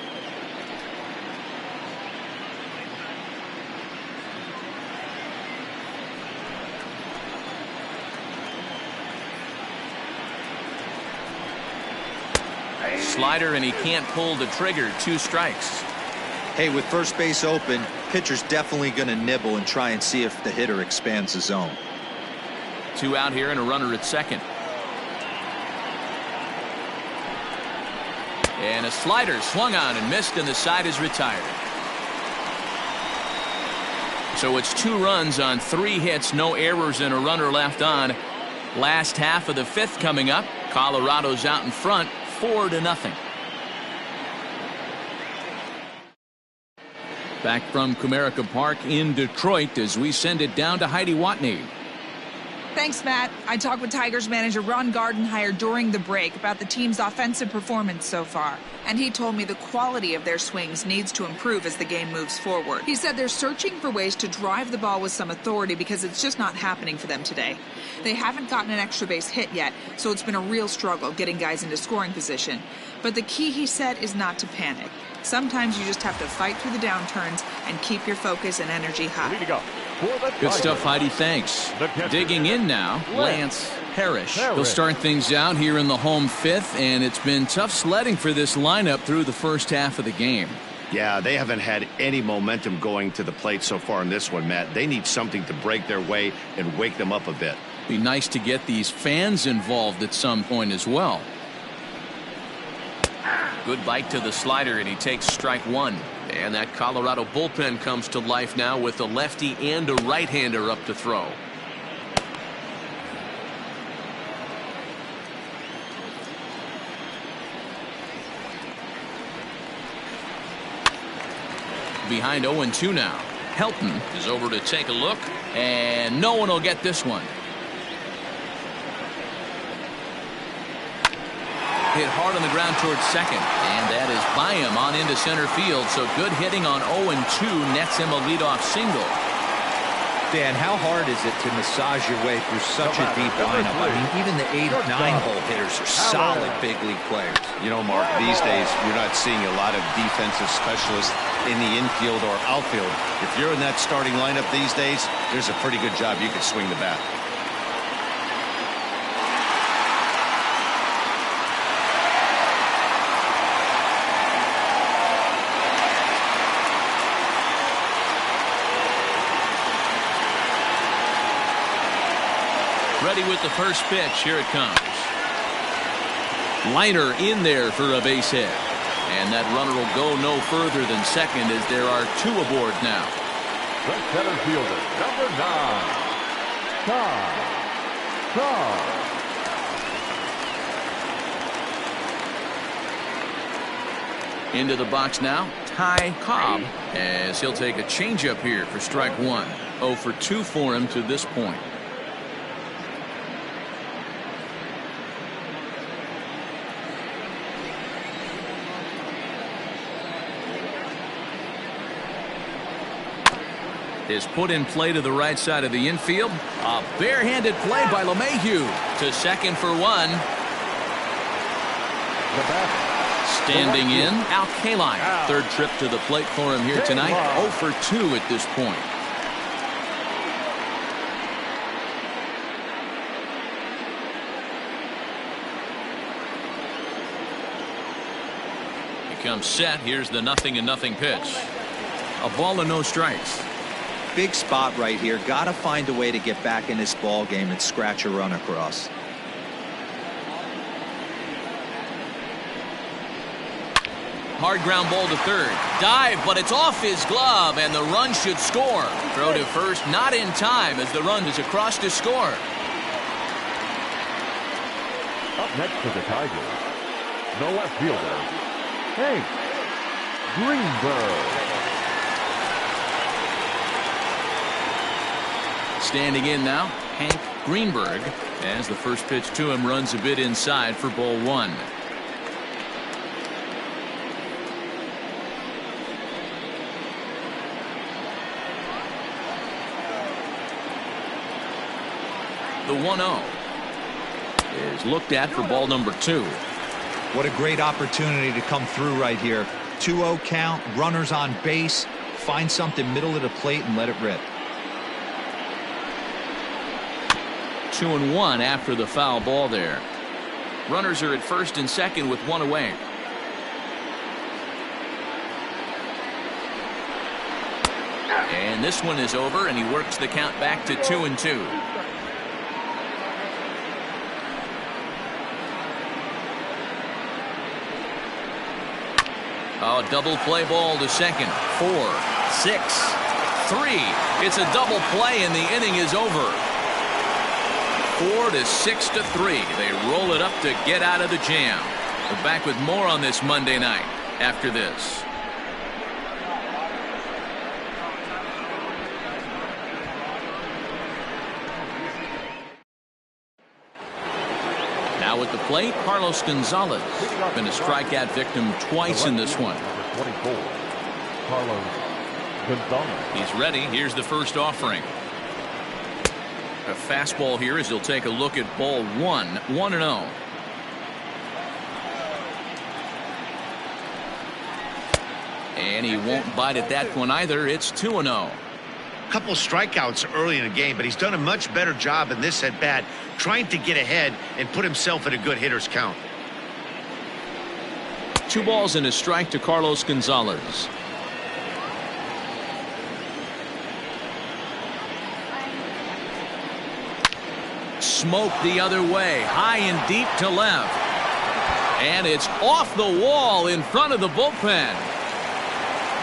Slider, and he can't pull the trigger. 2 strikes. Hey, with first base open, pitcher's definitely going to nibble and try and see if the hitter expands the zone. 2 out here and a runner at second. And a slider swung on and missed, and the side is retired. So it's 2 runs on 3 hits, no errors, and a runner left on. Last half of the 5th coming up. Colorado's out in front, 4-0. Back from Comerica Park in Detroit as we send it down to Heidi Watney. Thanks, Matt. I talked with Tigers manager Ron Gardenhire during the break about the team's offensive performance so far. And he told me the quality of their swings needs to improve as the game moves forward. He said they're searching for ways to drive the ball with some authority because it's just not happening for them today. They haven't gotten an extra base hit yet, so it's been a real struggle getting guys into scoring position. But the key, he said, is not to panic. Sometimes you just have to fight through the downturns and keep your focus and energy high. Good stuff, Heidi. Thanks. Digging in now, Lance Parrish. He'll start things out here in the home 5th, and it's been tough sledding for this lineup through the first half of the game. Yeah, they haven't had any momentum going to the plate so far in this one, Matt. They need something to break their way and wake them up a bit. Be nice to get these fans involved at some point as well. Good bite to the slider, and he takes strike 1. And that Colorado bullpen comes to life now with a lefty and a right-hander up to throw. Behind 0-2 now. Helton is over to take a look, and no one will get this one. Hit hard on the ground towards second, and that is by him on into center field. So good hitting on 0-2 nets him a leadoff single. Dan, how hard is it to massage your way through such a deep lineup? I mean, even the 8 or 9-hole hitters are solid big league players. You know, Mark, these days you're not seeing a lot of defensive specialists in the infield or outfield. If you're in that starting lineup these days, there's a pretty good job you could swing the bat. Ready with the first pitch. Here it comes. Liner in there for a base hit. And that runner will go no further than second as there are 2 aboard now. The center fielder, number 9, Cobb. Into the box now, Ty Cobb, as he'll take a changeup here for strike 1. 0 for 2 for him to this point. Is put in play to the right side of the infield. A barehanded play by LeMahieu to second for 1. Standing in, Al Kaline. 3rd trip to the plate for him here tonight. 0 for 2 at this point. He comes set. Here's the 0-0 pitch. A ball and no strikes. Big spot right here. Got to find a way to get back in this ball game and scratch a run across. Hard ground ball to third. Dive, but it's off his glove, and the run should score. Throw to first, not in time as the run is across to score. Up next for the Tigers, the left fielder, Hank Greenberg. Standing in now, Hank Greenberg, as the first pitch to him runs a bit inside for ball 1. The 1-0 is looked at for ball number 2. What a great opportunity to come through right here. 2-0 count, runners on base. Find something middle of the plate and let it rip. 2-1 after the foul ball there. Runners are at first and second with one away. And this one is over, and he works the count back to 2-2. Oh, double play ball to second. 4, 6, 3. It's a double play, and the inning is over. 4 to 6 to 3. They roll it up to get out of the jam. We're back with more on this Monday night after this. Now at the plate, Carlos Gonzalez. Been a strikeout victim twice in this one. 24, Carlos Gonzalez. He's ready. Here's the first offering. A fastball here as he'll take a look at ball 1. 1-0. And he won't bite at that one either. It's 2-0. Couple strikeouts early in the game, but he's done a much better job in this at bat trying to get ahead and put himself in a good hitter's count. 2 balls and a strike to Carlos Gonzalez. Smoke the other way, high and deep to left, and it's off the wall in front of the bullpen,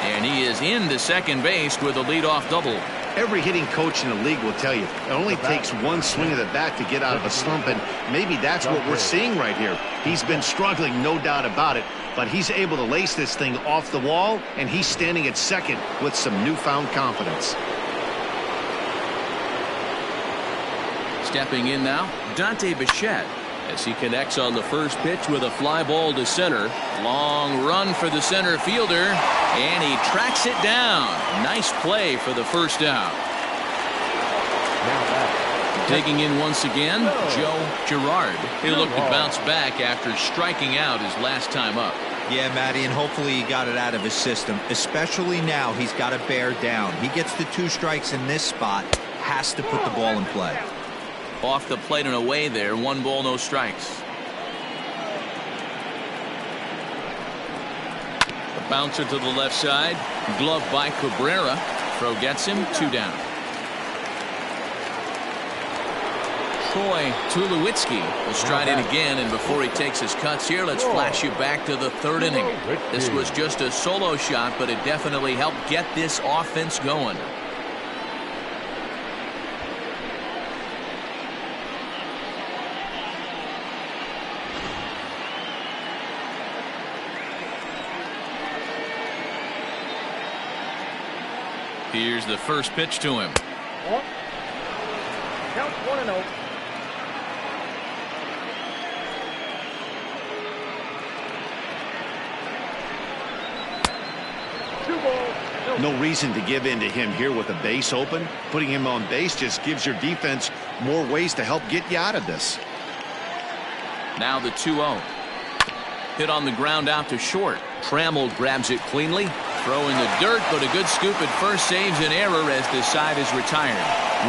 and he is into second base with a leadoff double. Every hitting coach in the league will tell you it only takes one swing of the bat to get out of a slump, and maybe that's what we're seeing right here. He's been struggling, no doubt about it, but he's able to lace this thing off the wall, and he's standing at second with some newfound confidence. Stepping in now, Dante Bichette, as he connects on the first pitch with a fly ball to center. Long run for the center fielder, and he tracks it down. Nice play for the first out. Digging in once again, Joe Girard. He'll look to bounce back after striking out his last time up. Yeah, Matty, and hopefully he got it out of his system. Especially now, he's got to bear down. He gets the 2 strikes in this spot, has to put the ball in play. Off the plate and away there. 1 ball, no strikes. A bouncer to the left side. Glove by Cabrera. Throw gets him. 2 down. Troy Tulowitzki will stride in again, and before he takes his cuts here, let's flash you back to the 3rd inning. This was just a solo shot, but it definitely helped get this offense going. Here's the first pitch to him. Count 1-0. No reason to give in to him here with the base open. Putting him on base just gives your defense more ways to help get you out of this. Now the 2-0. Hit on the ground out to short. Trammell grabs it cleanly. Throw in the dirt, but a good scoop at first saves an error as the side is retired.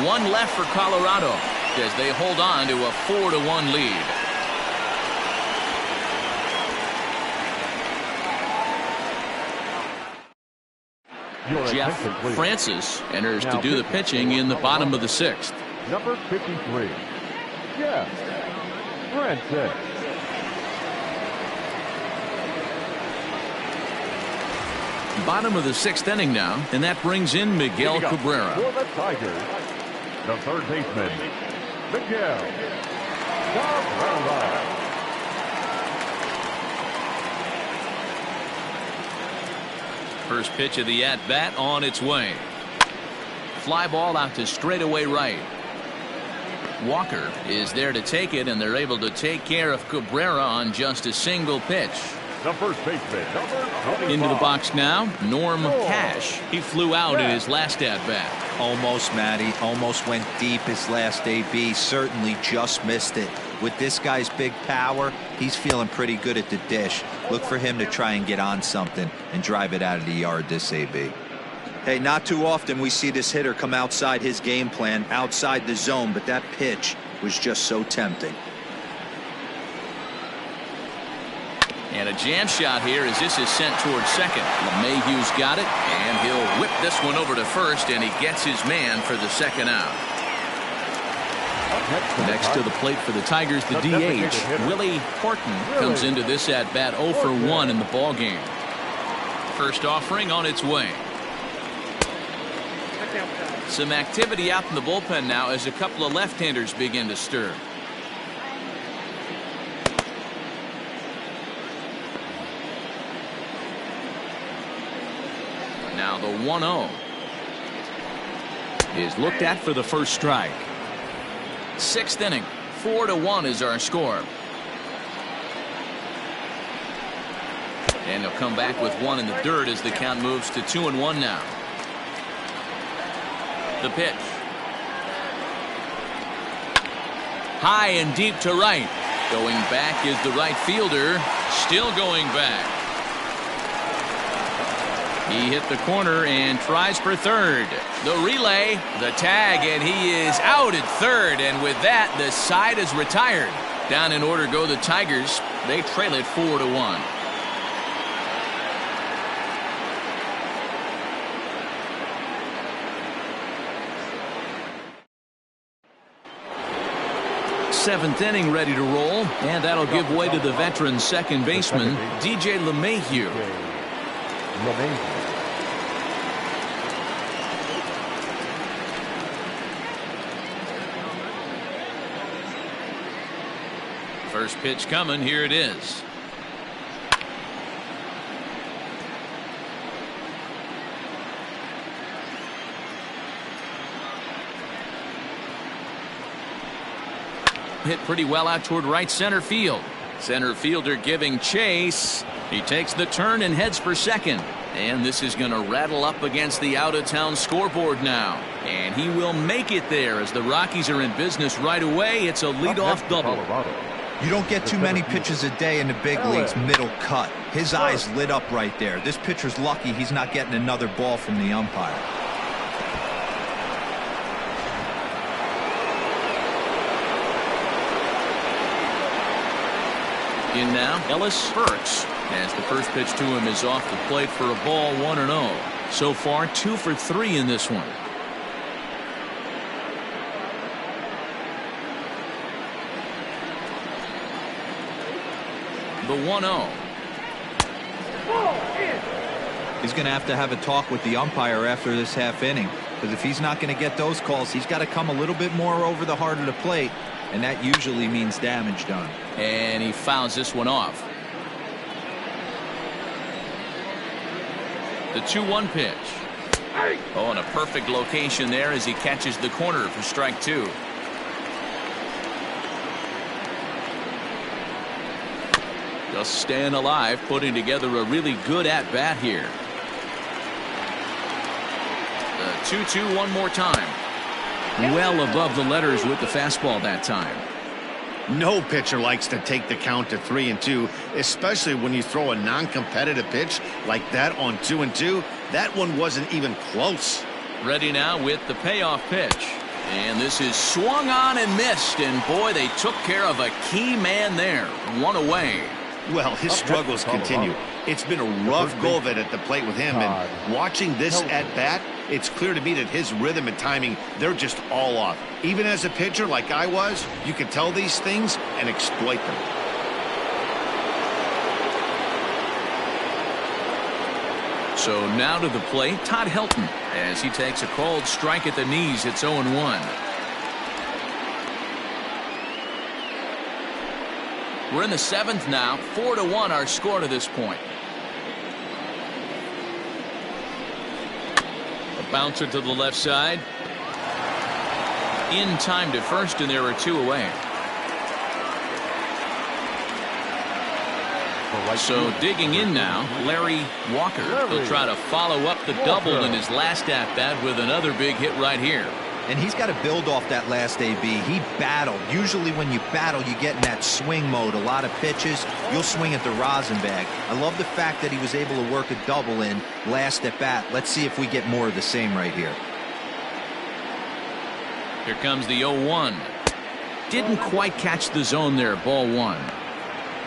1 left for Colorado as they hold on to a 4-1 lead. Jeff Francis enters to do the pitching in the bottom of the 6th. Number 53, Jeff Francis. Bottom of the 6th inning now, and that brings in Miguel Cabrera. For the Tigers, the third baseman, Miguel Cabrera. First pitch of the at-bat on its way. Fly ball out to straightaway right. Walker is there to take it, and they're able to take care of Cabrera on just a single pitch. The first baseman, number 25. Into the box now, Norm Cash. He flew out in his last at-bat. Almost, Matty. Almost went deep his last AB. Certainly just missed it. With this guy's big power, he's feeling pretty good at the dish. Look for him to try and get on something and drive it out of the yard this AB. Hey, not too often we see this hitter come outside his game plan, outside the zone, but that pitch was just so tempting. And a jam shot here as this is sent towards second. LeMahieu's got it, and he'll whip this one over to first, and he gets his man for the second out. Next to the plate for the Tigers, the DH, Willie Horton, comes into this at-bat 0 for 1 in the ballgame. First offering on its way. Some activity out in the bullpen now as a couple of left-handers begin to stir. Now the 1-0 is looked at for the first strike. Sixth inning, 4-1 is our score. And they'll come back with one in the dirt as the count moves to 2-1 now. The pitch. High and deep to right. Going back is the right fielder. Still going back. He hit the corner and tries for third. The relay, the tag, and he is out at third. And with that, the side is retired. Down in order go the Tigers. They trail it 4-1. Seventh inning ready to roll, and that'll give way to the veteran second baseman, DJ LeMahieu. First pitch coming, here it is. Hit pretty well out toward right center field. Center fielder giving chase. He takes the turn and heads for second. And this is going to rattle up against the out-of-town scoreboard now. And he will make it there as the Rockies are in business right away. It's a leadoff double. You don't get too many pitches a day in the big leagues middle cut. His eyes lit up right there. This pitcher's lucky he's not getting another ball from the umpire. In now, Ellis Burks, as the first pitch to him is off the plate for a ball, 1-0. So far, 2 for 3 in this one. The 1-0. He's going to have a talk with the umpire after this half inning, because if he's not going to get those calls, he's got to come a little bit more over the heart of the plate, and that usually means damage done. And he fouls this one off. The 2-1 pitch. Oh, and a perfect location there as he catches the corner for strike 2. Just staying alive, putting together a really good at-bat here. The 2-2 one more time. Well above the letters with the fastball that time. No pitcher likes to take the count to 3-2, especially when you throw a non-competitive pitch like that on 2-2. That one wasn't even close. Ready now with the payoff pitch. And this is swung on and missed. And boy, they took care of a key man there. One away. Well, his struggles continue. It's been a rough go of it at the plate with him. And watching this at-bat, it's clear to me that his rhythm and timing, they're just all off. Even as a pitcher like I was, you can tell these things and exploit them. So now to the plate, Todd Helton, as he takes a called strike at the knees. It's 0-1. We're in the 7th now. 4-1 our score to this point. A bouncer to the left side. In time to first, and there are 2 away. So digging in now, Larry Walker. He'll try to follow up the double in his last at-bat with another big hit right here. And he's got to build off that last AB. He battled. Usually when you battle, you get in that swing mode. A lot of pitches, you'll swing at the rosin bag. I love the fact that he was able to work a double in last at bat. Let's see if we get more of the same right here. Here comes the 0-1. Didn't quite catch the zone there. Ball 1.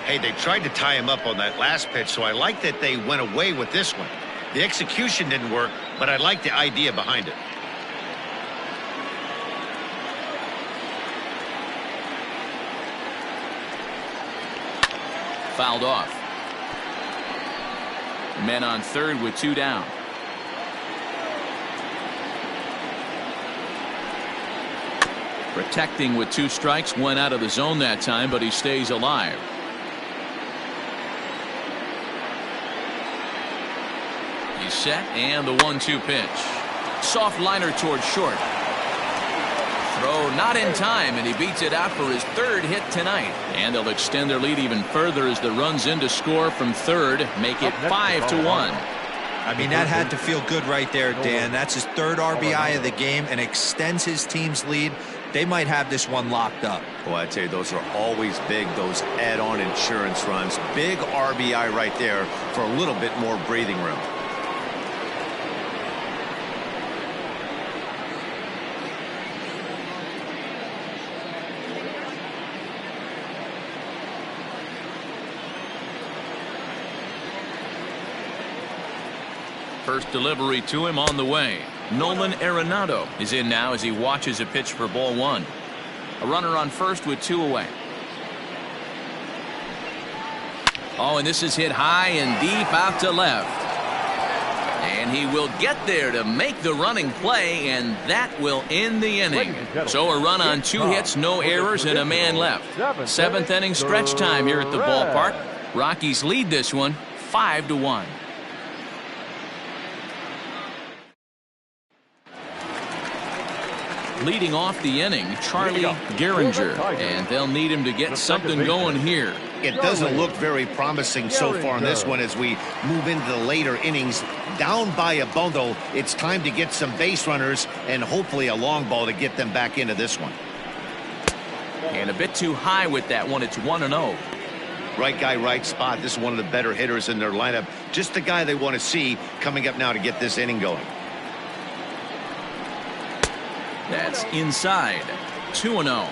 Hey, they tried to tie him up on that last pitch, so I like that they went away with this one. The execution didn't work, but I like the idea behind it. Fouled off. Men on third with 2 down. Protecting with 2 strikes, went out of the zone that time, but he stays alive. He's set, and the 1-2 pitch. Soft liner towards short. Throw not in time, and he beats it out for his 3rd hit tonight. And they'll extend their lead even further as the runs in to score from third, make it 5-1. I mean, that had to feel good right there, Dan. That's his 3rd RBI of the game and extends his team's lead. They might have this one locked up. Well, I tell you, those are always big, those add-on insurance runs. Big RBI right there for a little bit more breathing room. First delivery to him on the way. Nolan Arenado is in now as he watches a pitch for ball 1. A runner on first with 2 away. Oh, and this is hit high and deep out to left. And he will get there to make the running play, and that will end the inning. So a run on 2 hits, no errors, and a man left. 7th inning stretch time here at the ballpark. Rockies lead this one 5-1. Leading off the inning, Charlie Gehringer, and they'll need him to get something going here. It doesn't look very promising so far in this one as we move into the later innings. Down by a bundle, it's time to get some base runners and hopefully a long ball to get them back into this one. And a bit too high with that one. It's 1-0. Right guy, right spot. This is one of the better hitters in their lineup. Just the guy they want to see coming up now to get this inning going. That's inside. 2-0.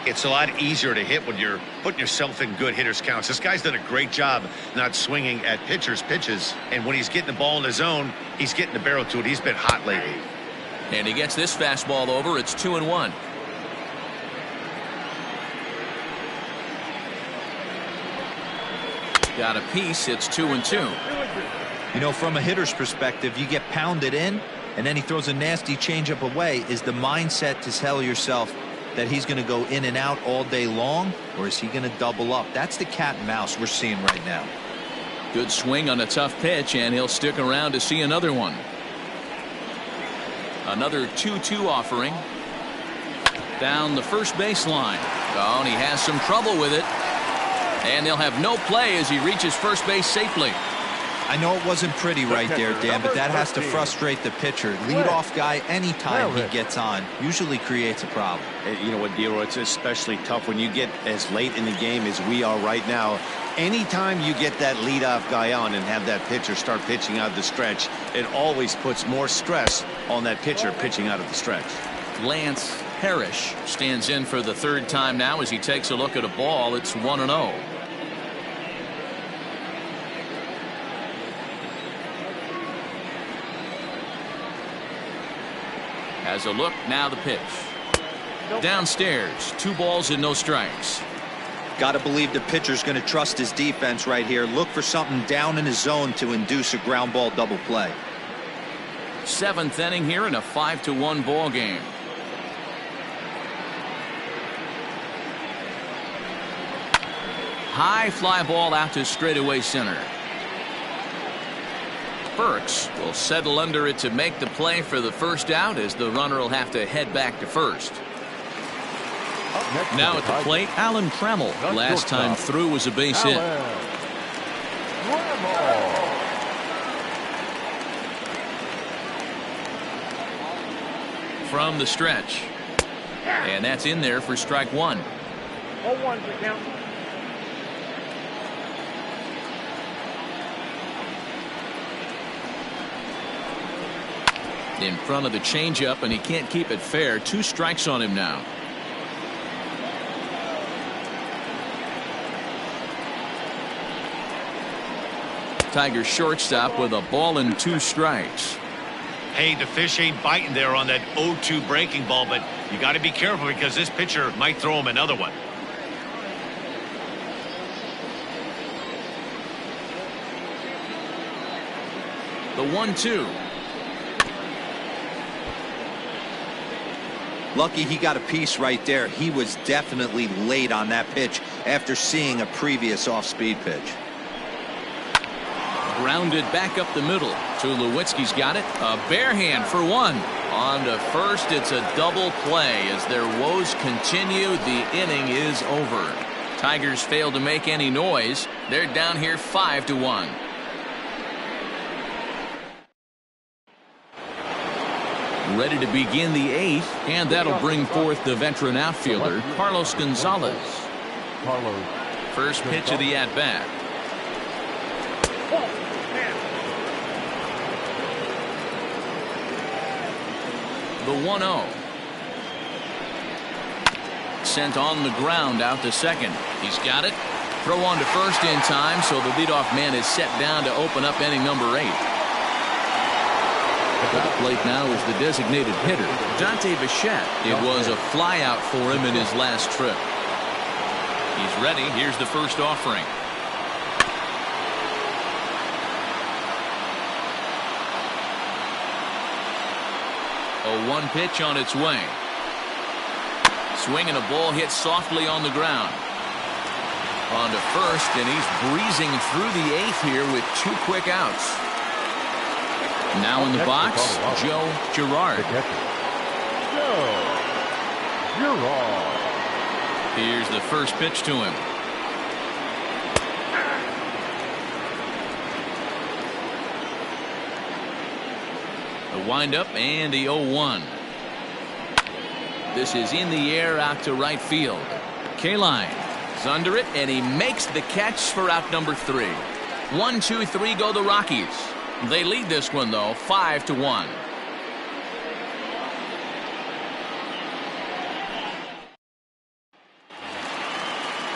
It's a lot easier to hit when you're putting yourself in good hitters counts. This guy's done a great job not swinging at pitchers' pitches. And when he's getting the ball in the zone, he's getting the barrel to it. He's been hot lately. And he gets this fastball over. It's 2-1. Got a piece. It's 2-2. You know, from a hitter's perspective, you get pounded in, and then he throws a nasty changeup away. Is the mindset to tell yourself that he's going to go in and out all day long, or is he going to double up? That's the cat and mouse we're seeing right now. Good swing on a tough pitch, and he'll stick around to see another one. Another 2-2 offering. Down the first baseline. Oh, and he has some trouble with it. And they'll have no play as he reaches first base safely. I know it wasn't pretty right there, Dan, but that has to frustrate the pitcher. Leadoff guy, anytime he gets on, usually creates a problem. You know what, Dero, it's especially tough when you get as late in the game as we are right now. Anytime you get that leadoff guy on and have that pitcher start pitching out of the stretch, it always puts more stress on that pitcher pitching out of the stretch. Lance Parrish stands in for the 3rd time now as he takes a look at a ball. It's 1-0. Has a look, now the pitch. Downstairs, 2 balls and no strikes. Got to believe the pitcher's going to trust his defense right here. Look for something down in his zone to induce a ground ball double play. 7th inning here in a 5-1 ball game. High fly ball out to straightaway center. Burks will settle under it to make the play for the first out as the runner will have to head back to first. Now at the plate, Alan Trammell. Last time through was a base hit. from the stretch. And that's in there for strike one. 0-1 for count. In front of the changeup, and he can't keep it fair. 2 strikes on him now. Tigers shortstop with a ball and 2 strikes. Hey, the fish ain't biting there on that 0-2 breaking ball, but you got to be careful because this pitcher might throw him another one. The 1-2. Lucky he got a piece right there. He was definitely late on that pitch after seeing a previous off-speed pitch. Grounded back up the middle. Tulowitzki's got it. A bare hand for 1. On to first. It's a double play as their woes continue. The inning is over. Tigers fail to make any noise. They're down here 5-1. Ready to begin the 8th, and that'll bring forth the veteran outfielder, Carlos Gonzalez. First pitch of the at-bat. The 1-0. Sent on the ground out to second. He's got it. Throw on to first in time, so the leadoff man is set down to open up inning number 8. At the plate now is the designated hitter, Dante Bichette. It was a flyout for him in his last trip. He's ready. Here's the first offering. A 1 pitch on its way. Swinging a ball hit softly on the ground. On to first, and he's breezing through the 8th here with 2 quick outs. Now in the box, Joe Girard. Here's the first pitch to him. The windup and the 0-1. This is in the air out to right field. Kaline is under it, and he makes the catch for out number 3. 1, 2, 3 go the Rockies. They lead this one, though, 5-1.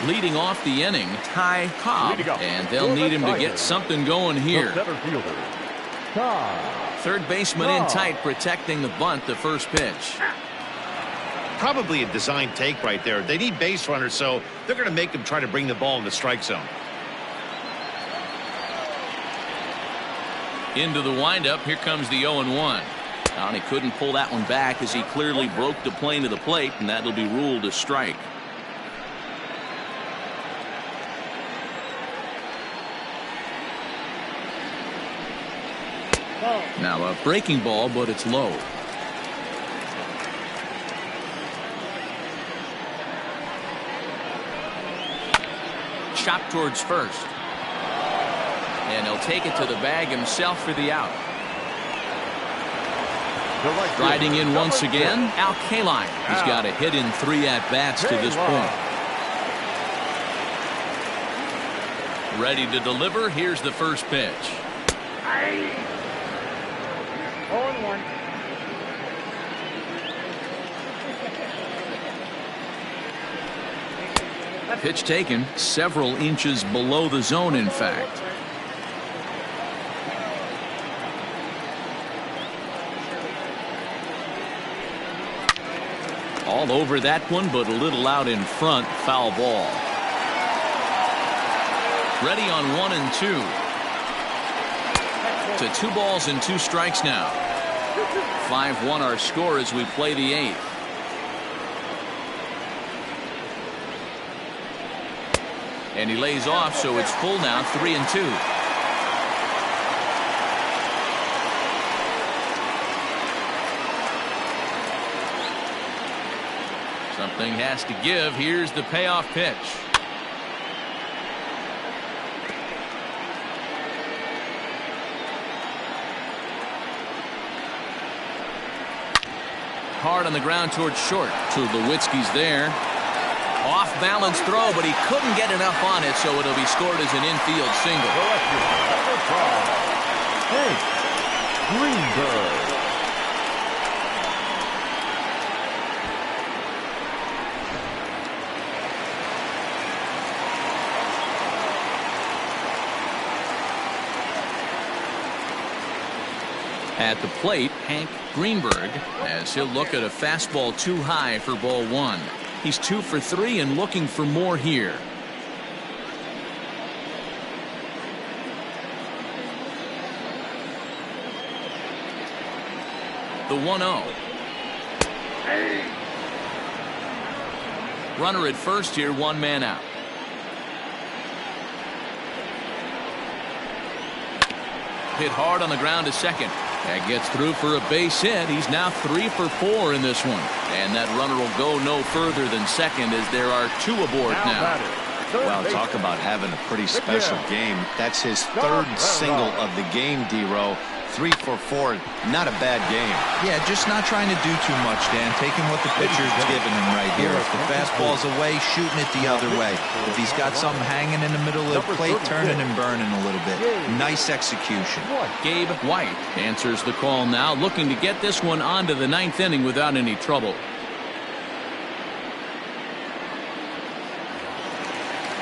Leading off the inning, Ty Cobb, and they'll need him to get something going here. Third baseman in tight, protecting the bunt, the first pitch. Probably a design take right there. They need base runners, so they're going to make them try to bring the ball in the strike zone. Into the windup, here comes the 0-1. And he couldn't pull that one back as he clearly broke the plane to the plate, and that'll be ruled a strike. Now a breaking ball, but it's low. Chop towards first. And he'll take it to the bag himself for the out. Riding in once again, Al Kaline. He's got a hit in 3 at-bats to this point. Ready to deliver. Here's the first pitch. 0-1. Pitch taken several inches below the zone, in fact. All over that one, but a little out in front. Foul ball. Ready on 1 and 2. To 2 balls and 2 strikes now. 5-1 our score as we play the 8th. And he lays off, so it's full now, 3 and 2. Something has to give. Here's the payoff pitch. Hard on the ground towards short. Tulowitzki's there. Off balance throw, but he couldn't get enough on it, so it'll be scored as an infield single. Hey, Greenberg. At the plate, Hank Greenberg, as he'll look at a fastball too high for ball one. He's 2 for 3 and looking for more here. The 1-0. Runner at first here, 1 man out. Hit hard on the ground to second. That gets through for a base hit. He's now 3 for 4 in this one. And that runner will go no further than second as there are 2 aboard now. Well, talk about having a pretty special game. That's his 3rd single of the game, D-Row. 3 for 4. Not a bad game. Yeah, just not trying to do too much, Dan. Taking what the pitcher's giving him right here. If the fastball's away, shooting it the other way. If he's got something hanging in the middle of the plate, turning and burning a little bit. Nice execution. Gabe White answers the call now, looking to get this one onto the 9th inning without any trouble.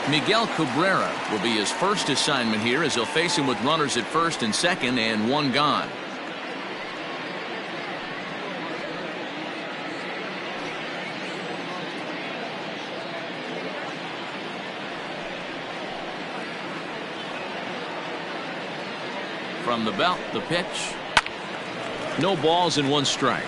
Miguel Cabrera will be his first assignment here as he'll face him with runners at first and second and 1 gone. From the belt, the pitch. No balls and 1 strike.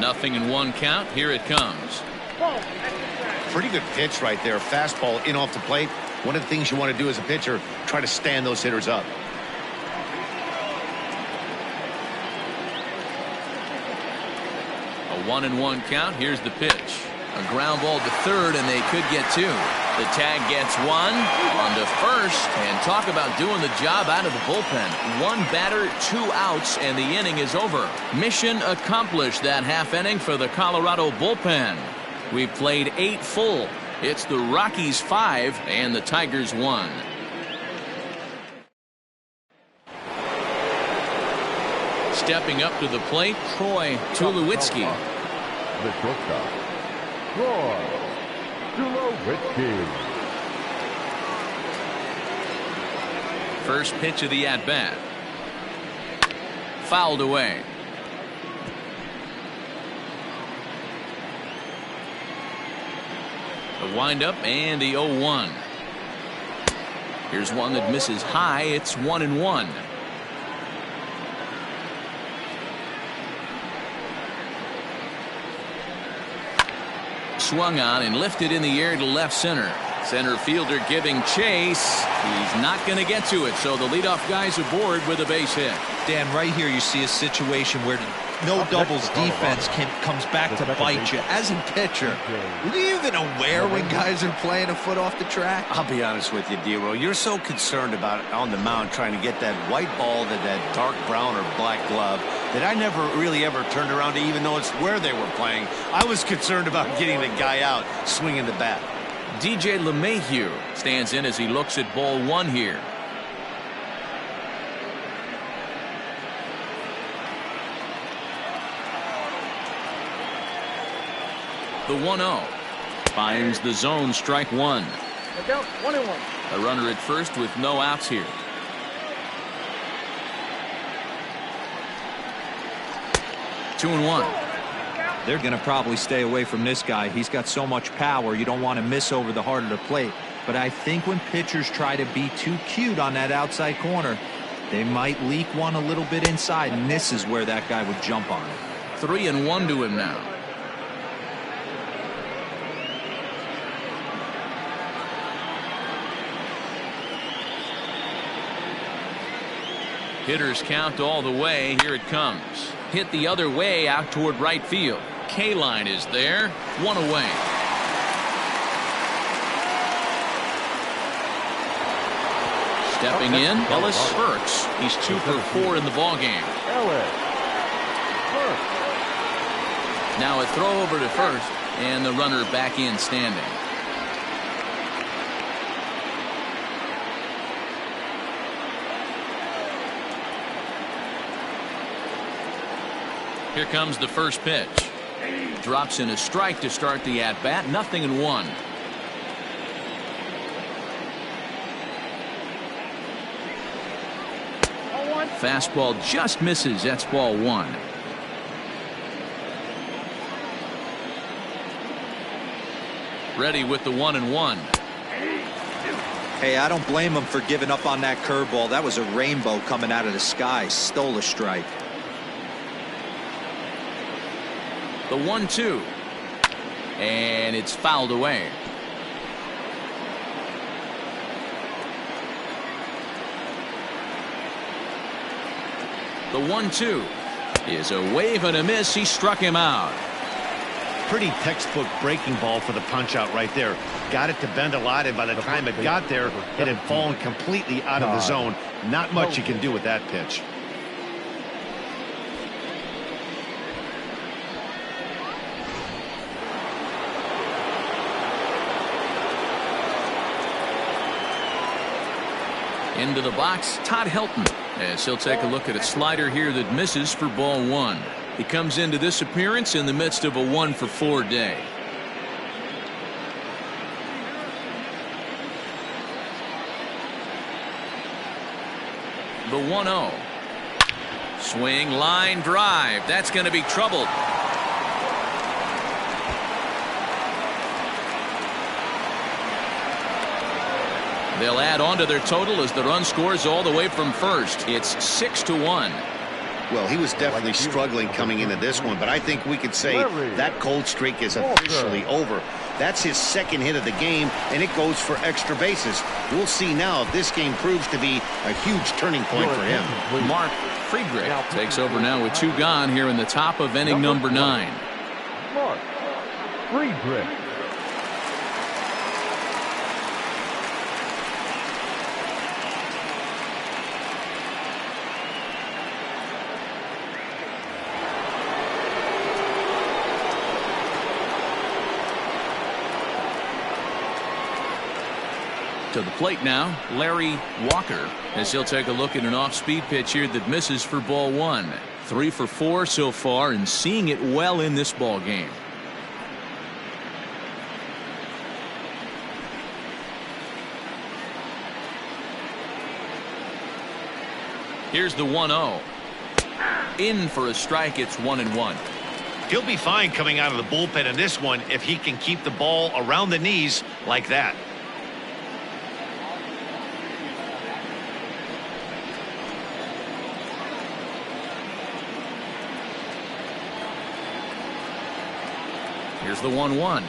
Nothing in 1 count. Here it comes. Pretty good pitch right there. Fastball in off the plate. One of the things you want to do as a pitcher, try to stand those hitters up. A 1-1 count. Here's the pitch. A ground ball to third, and they could get 2. The tag gets 1 on to first, and talk about doing the job out of the bullpen. 1 batter, 2 outs, and the inning is over. Mission accomplished that half inning for the Colorado bullpen. We've played 8 full. It's the Rockies 5 and the Tigers 1. Stepping up to the plate, Troy Tulowitzki. The shortstop, Troy Tulowitzki. First pitch of the at-bat. Fouled away. The windup and the 0-1. Here's one that misses high. It's 1-1. Swung on and lifted in the air to left center. Center fielder giving chase. He's not going to get to it, so the leadoff guy's aboard with a base hit. Dan, right here you see a situation where no doubles defense comes back to bite you. As a pitcher, are you even aware when guys are playing a foot off the track? I'll be honest with you, D-Row. You're so concerned about on the mound trying to get that white ball to that dark brown or black glove that I never really ever turned around to even notice where they were playing. I was concerned about getting the guy out swinging the bat. DJ LeMahieu stands in as he looks at ball 1 here. The 1-0 finds the zone, strike 1. Down 1-1. A runner at first with no outs here. Two and 1. They're going to probably stay away from this guy. He's got so much power, you don't want to miss over the heart of the plate. But I think when pitchers try to be too cute on that outside corner, they might leak one a little bit inside, and this is where that guy would jump on it. 3-1 to him now. Hitters count all the way. Here it comes. Hit the other way out toward right field. K-line is there. One away. Stepping in, Ellis Burks. He's 2 for 4 in the ballgame. Now a throw over to first, and the runner back in standing. Here comes the first pitch. Drops in a strike to start the at-bat. 0-1. Fastball just misses. That's ball 1. Ready with the 1-1. Hey, I don't blame him for giving up on that curveball. That was a rainbow coming out of the sky. Stole a strike. The 1-2. And it's fouled away. The 1-2 is a wave and a miss. He struck him out. Pretty textbook breaking ball for the punch out right there. Got it to bend a lot, and by the time it got there, it had fallen completely out of the zone. Not much you can do with that pitch. Into the box, Todd Helton, as he'll take a look at a slider here that misses for ball 1. He comes into this appearance in the midst of a 1-for-4 day. The 1-0. Swing, line drive. That's going to be troubled. They'll add on to their total as the run scores all the way from first. It's 6-1. Well, he was definitely struggling coming into this one, but I think we could say that cold streak is officially over. That's his second hit of the game, and it goes for extra bases. We'll see now if this game proves to be a huge turning point for him. Mark Friedrich takes over now with 2 gone here in the top of inning number 9. Mark Friedrich. To the plate now, Larry Walker, as he'll take a look at an off-speed pitch here that misses for ball 1. 3 for 4 so far, and seeing it well in this ball game. Here's the 1-0. In for a strike. It's 1-1. He'll be fine coming out of the bullpen in this one if he can keep the ball around the knees like that. Here's the 1-1.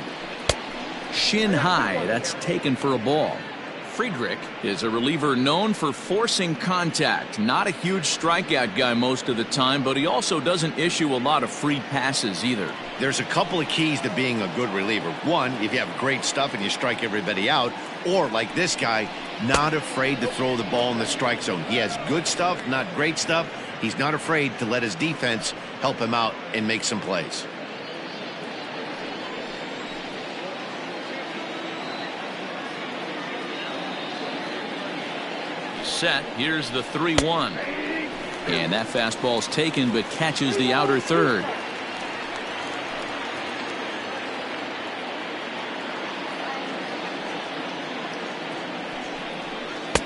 Shin high. That's taken for a ball. Friedrich is a reliever known for forcing contact. Not a huge strikeout guy most of the time, but he also doesn't issue a lot of free passes either. There's a couple of keys to being a good reliever. One, if you have great stuff and you strike everybody out, or like this guy, not afraid to throw the ball in the strike zone. He has good stuff, not great stuff. He's not afraid to let his defense help him out and make some plays. Set. Here's the 3-1. And that fastball's taken but catches the outer third.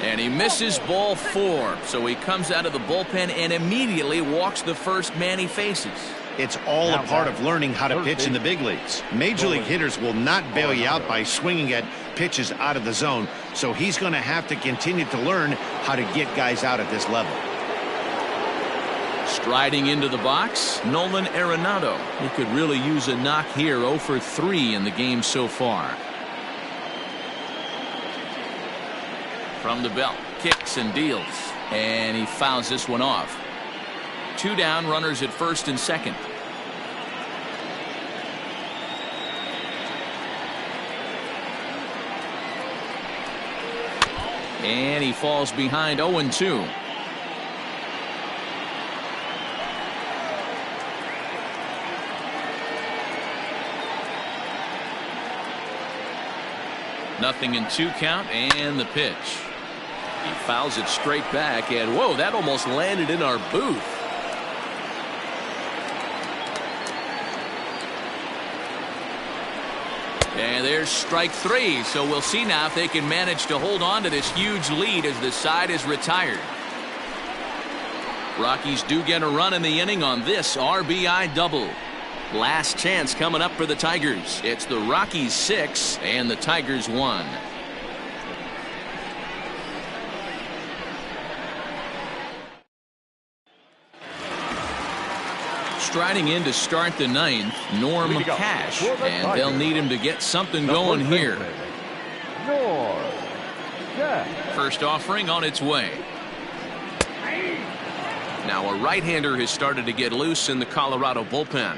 And he misses ball 4. So he comes out of the bullpen and immediately walks the first man he faces. It's all a part of learning how to pitch in the big leagues. Major league hitters will not bail you out by swinging at pitches out of the zone. So he's going to have to continue to learn how to get guys out at this level. Striding into the box, Nolan Arenado. He could really use a knock here. 0 for 3 in the game so far. From the belt, kicks and deals. And he fouls this one off. 2 down, runners at first and second. And he falls behind 0-2. Nothing in 2 count, and the pitch. He fouls it straight back, and whoa, that almost landed in our booth. And there's strike 3, so we'll see now if they can manage to hold on to this huge lead as the side is retired. Rockies do get a run in the inning on this RBI double. Last chance coming up for the Tigers. It's the Rockies 6 and the Tigers 1. Striding in to start the 9th, Norm Cash, and they'll need him to get something going here. First offering on its way. Now a right-hander has started to get loose in the Colorado bullpen.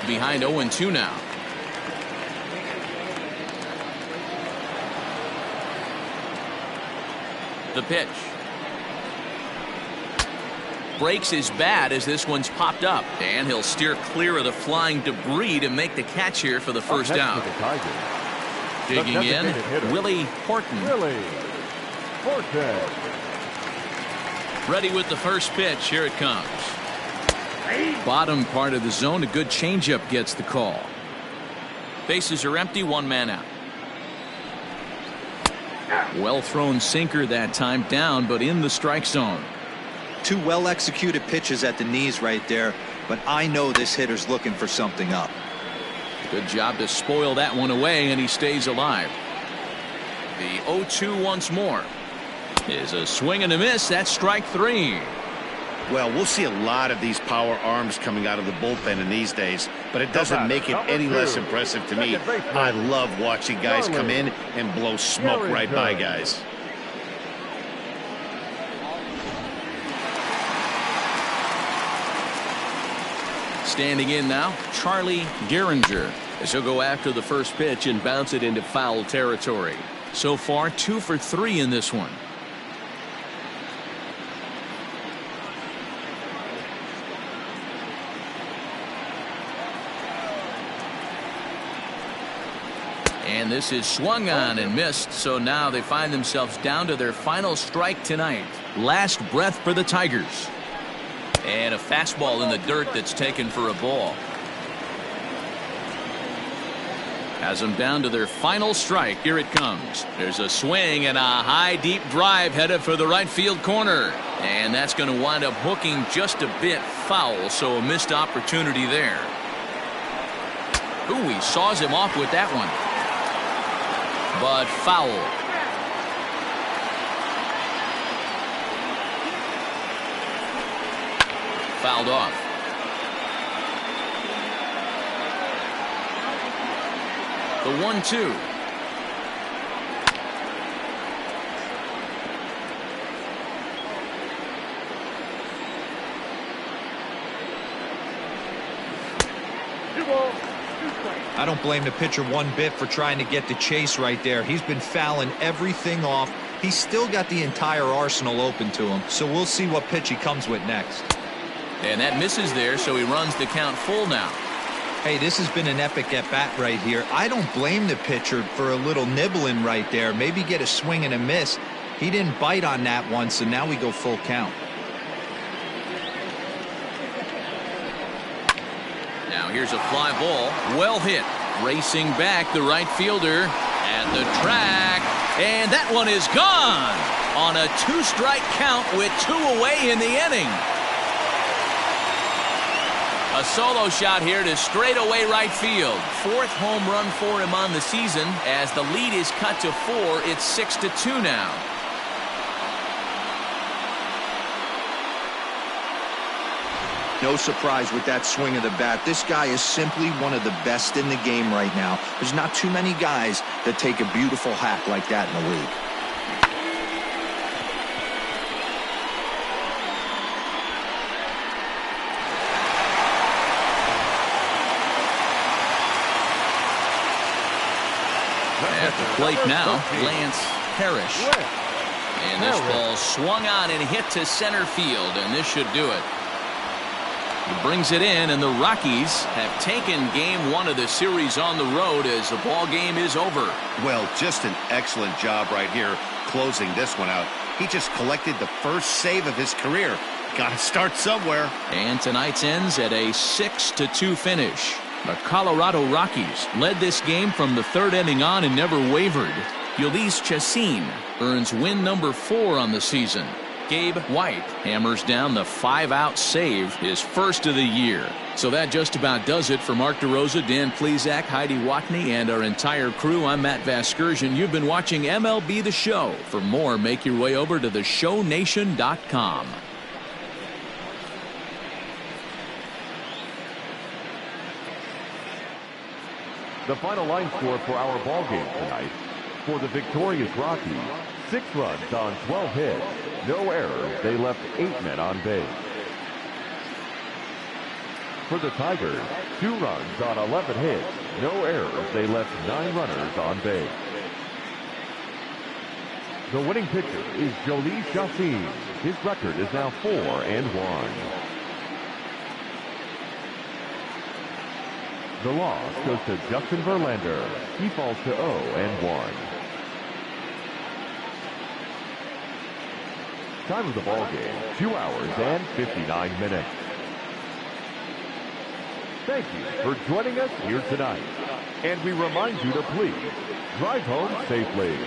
Behind 0-2 now. The pitch. Breaks his bat as this one's popped up, and he'll steer clear of the flying debris to make the catch here for the first out. Digging in, Willie Horton. Ready with the first pitch. Here it comes. Bottom part of the zone, a good changeup gets the call. Bases are empty, 1 man out. Well thrown sinker that time, down but in the strike zone. 2 well executed pitches at the knees right there, but I know this hitter's looking for something up. Good job to spoil that one away, and he stays alive. The 0-2 once more is a swing and a miss. That's strike 3. Well, we'll see a lot of these power arms coming out of the bullpen in these days, but it doesn't make it any less impressive to me. I love watching guys come in and blow smoke right by guys. Standing in now, Charlie Gehringer, as he'll go after the first pitch and bounce it into foul territory. So far, 2 for 3 in this one. And this is swung on and missed, so now they find themselves down to their final strike tonight. Last breath for the Tigers. And a fastball in the dirt that's taken for a ball. Has them down to their final strike. Here it comes. There's a swing and a high deep drive headed for the right field corner. And that's going to wind up hooking just a bit foul, so a missed opportunity there. Ooh, he saws him off with that one. But foul. Fouled off. The 1-2. I don't blame the pitcher one bit for trying to get the chase right there. He's been fouling everything off. He's still got the entire arsenal open to him, so we'll see what pitch he comes with next. And that misses there, so he runs the count full now. Hey, this has been an epic at-bat right here. I don't blame the pitcher for a little nibbling right there. Maybe get a swing and a miss. He didn't bite on that one, so now we go full count. Now here's a fly ball. Well hit. Racing back the right fielder at the track. And that one is gone on a 2-strike count with 2 away in the inning. A solo shot here to straightaway right field. 4th home run for him on the season. As the lead is cut to 4, it's 6-2 now. No surprise with that swing of the bat. This guy is simply one of the best in the game right now. There's not too many guys that take a beautiful hack like that in the league. At the plate now, Lance Parrish. And this ball swung on and hit to center field, and this should do it. He brings it in, and the Rockies have taken game one of the series on the road as the ball game is over. Well, just an excellent job right here closing this one out. He just collected the first save of his career. Got to start somewhere. And tonight's ends at a 6-2 finish. The Colorado Rockies led this game from the third inning on and never wavered. Ulysses Chacin earns win number 4 on the season. Gabe White hammers down the 5-out save, his first of the year. So that just about does it for Mark DeRosa, Dan Plesac, Heidi Watney, and our entire crew. I'm Matt Vasgersian. You've been watching MLB The Show. For more, make your way over to theshownation.com. The final line score for our ball game tonight. For the victorious Rockies, 6 runs on 12 hits, no errors. They left 8 men on base. For the Tigers, 2 runs on 11 hits, no errors. They left 9 runners on base. The winning pitcher is Ulysses Chacin. His record is now 4-1. The loss goes to Justin Verlander. He falls to 0-1. Time of the ball game, 2 hours and 59 minutes. Thank you for joining us here tonight. And we remind you to please drive home safely.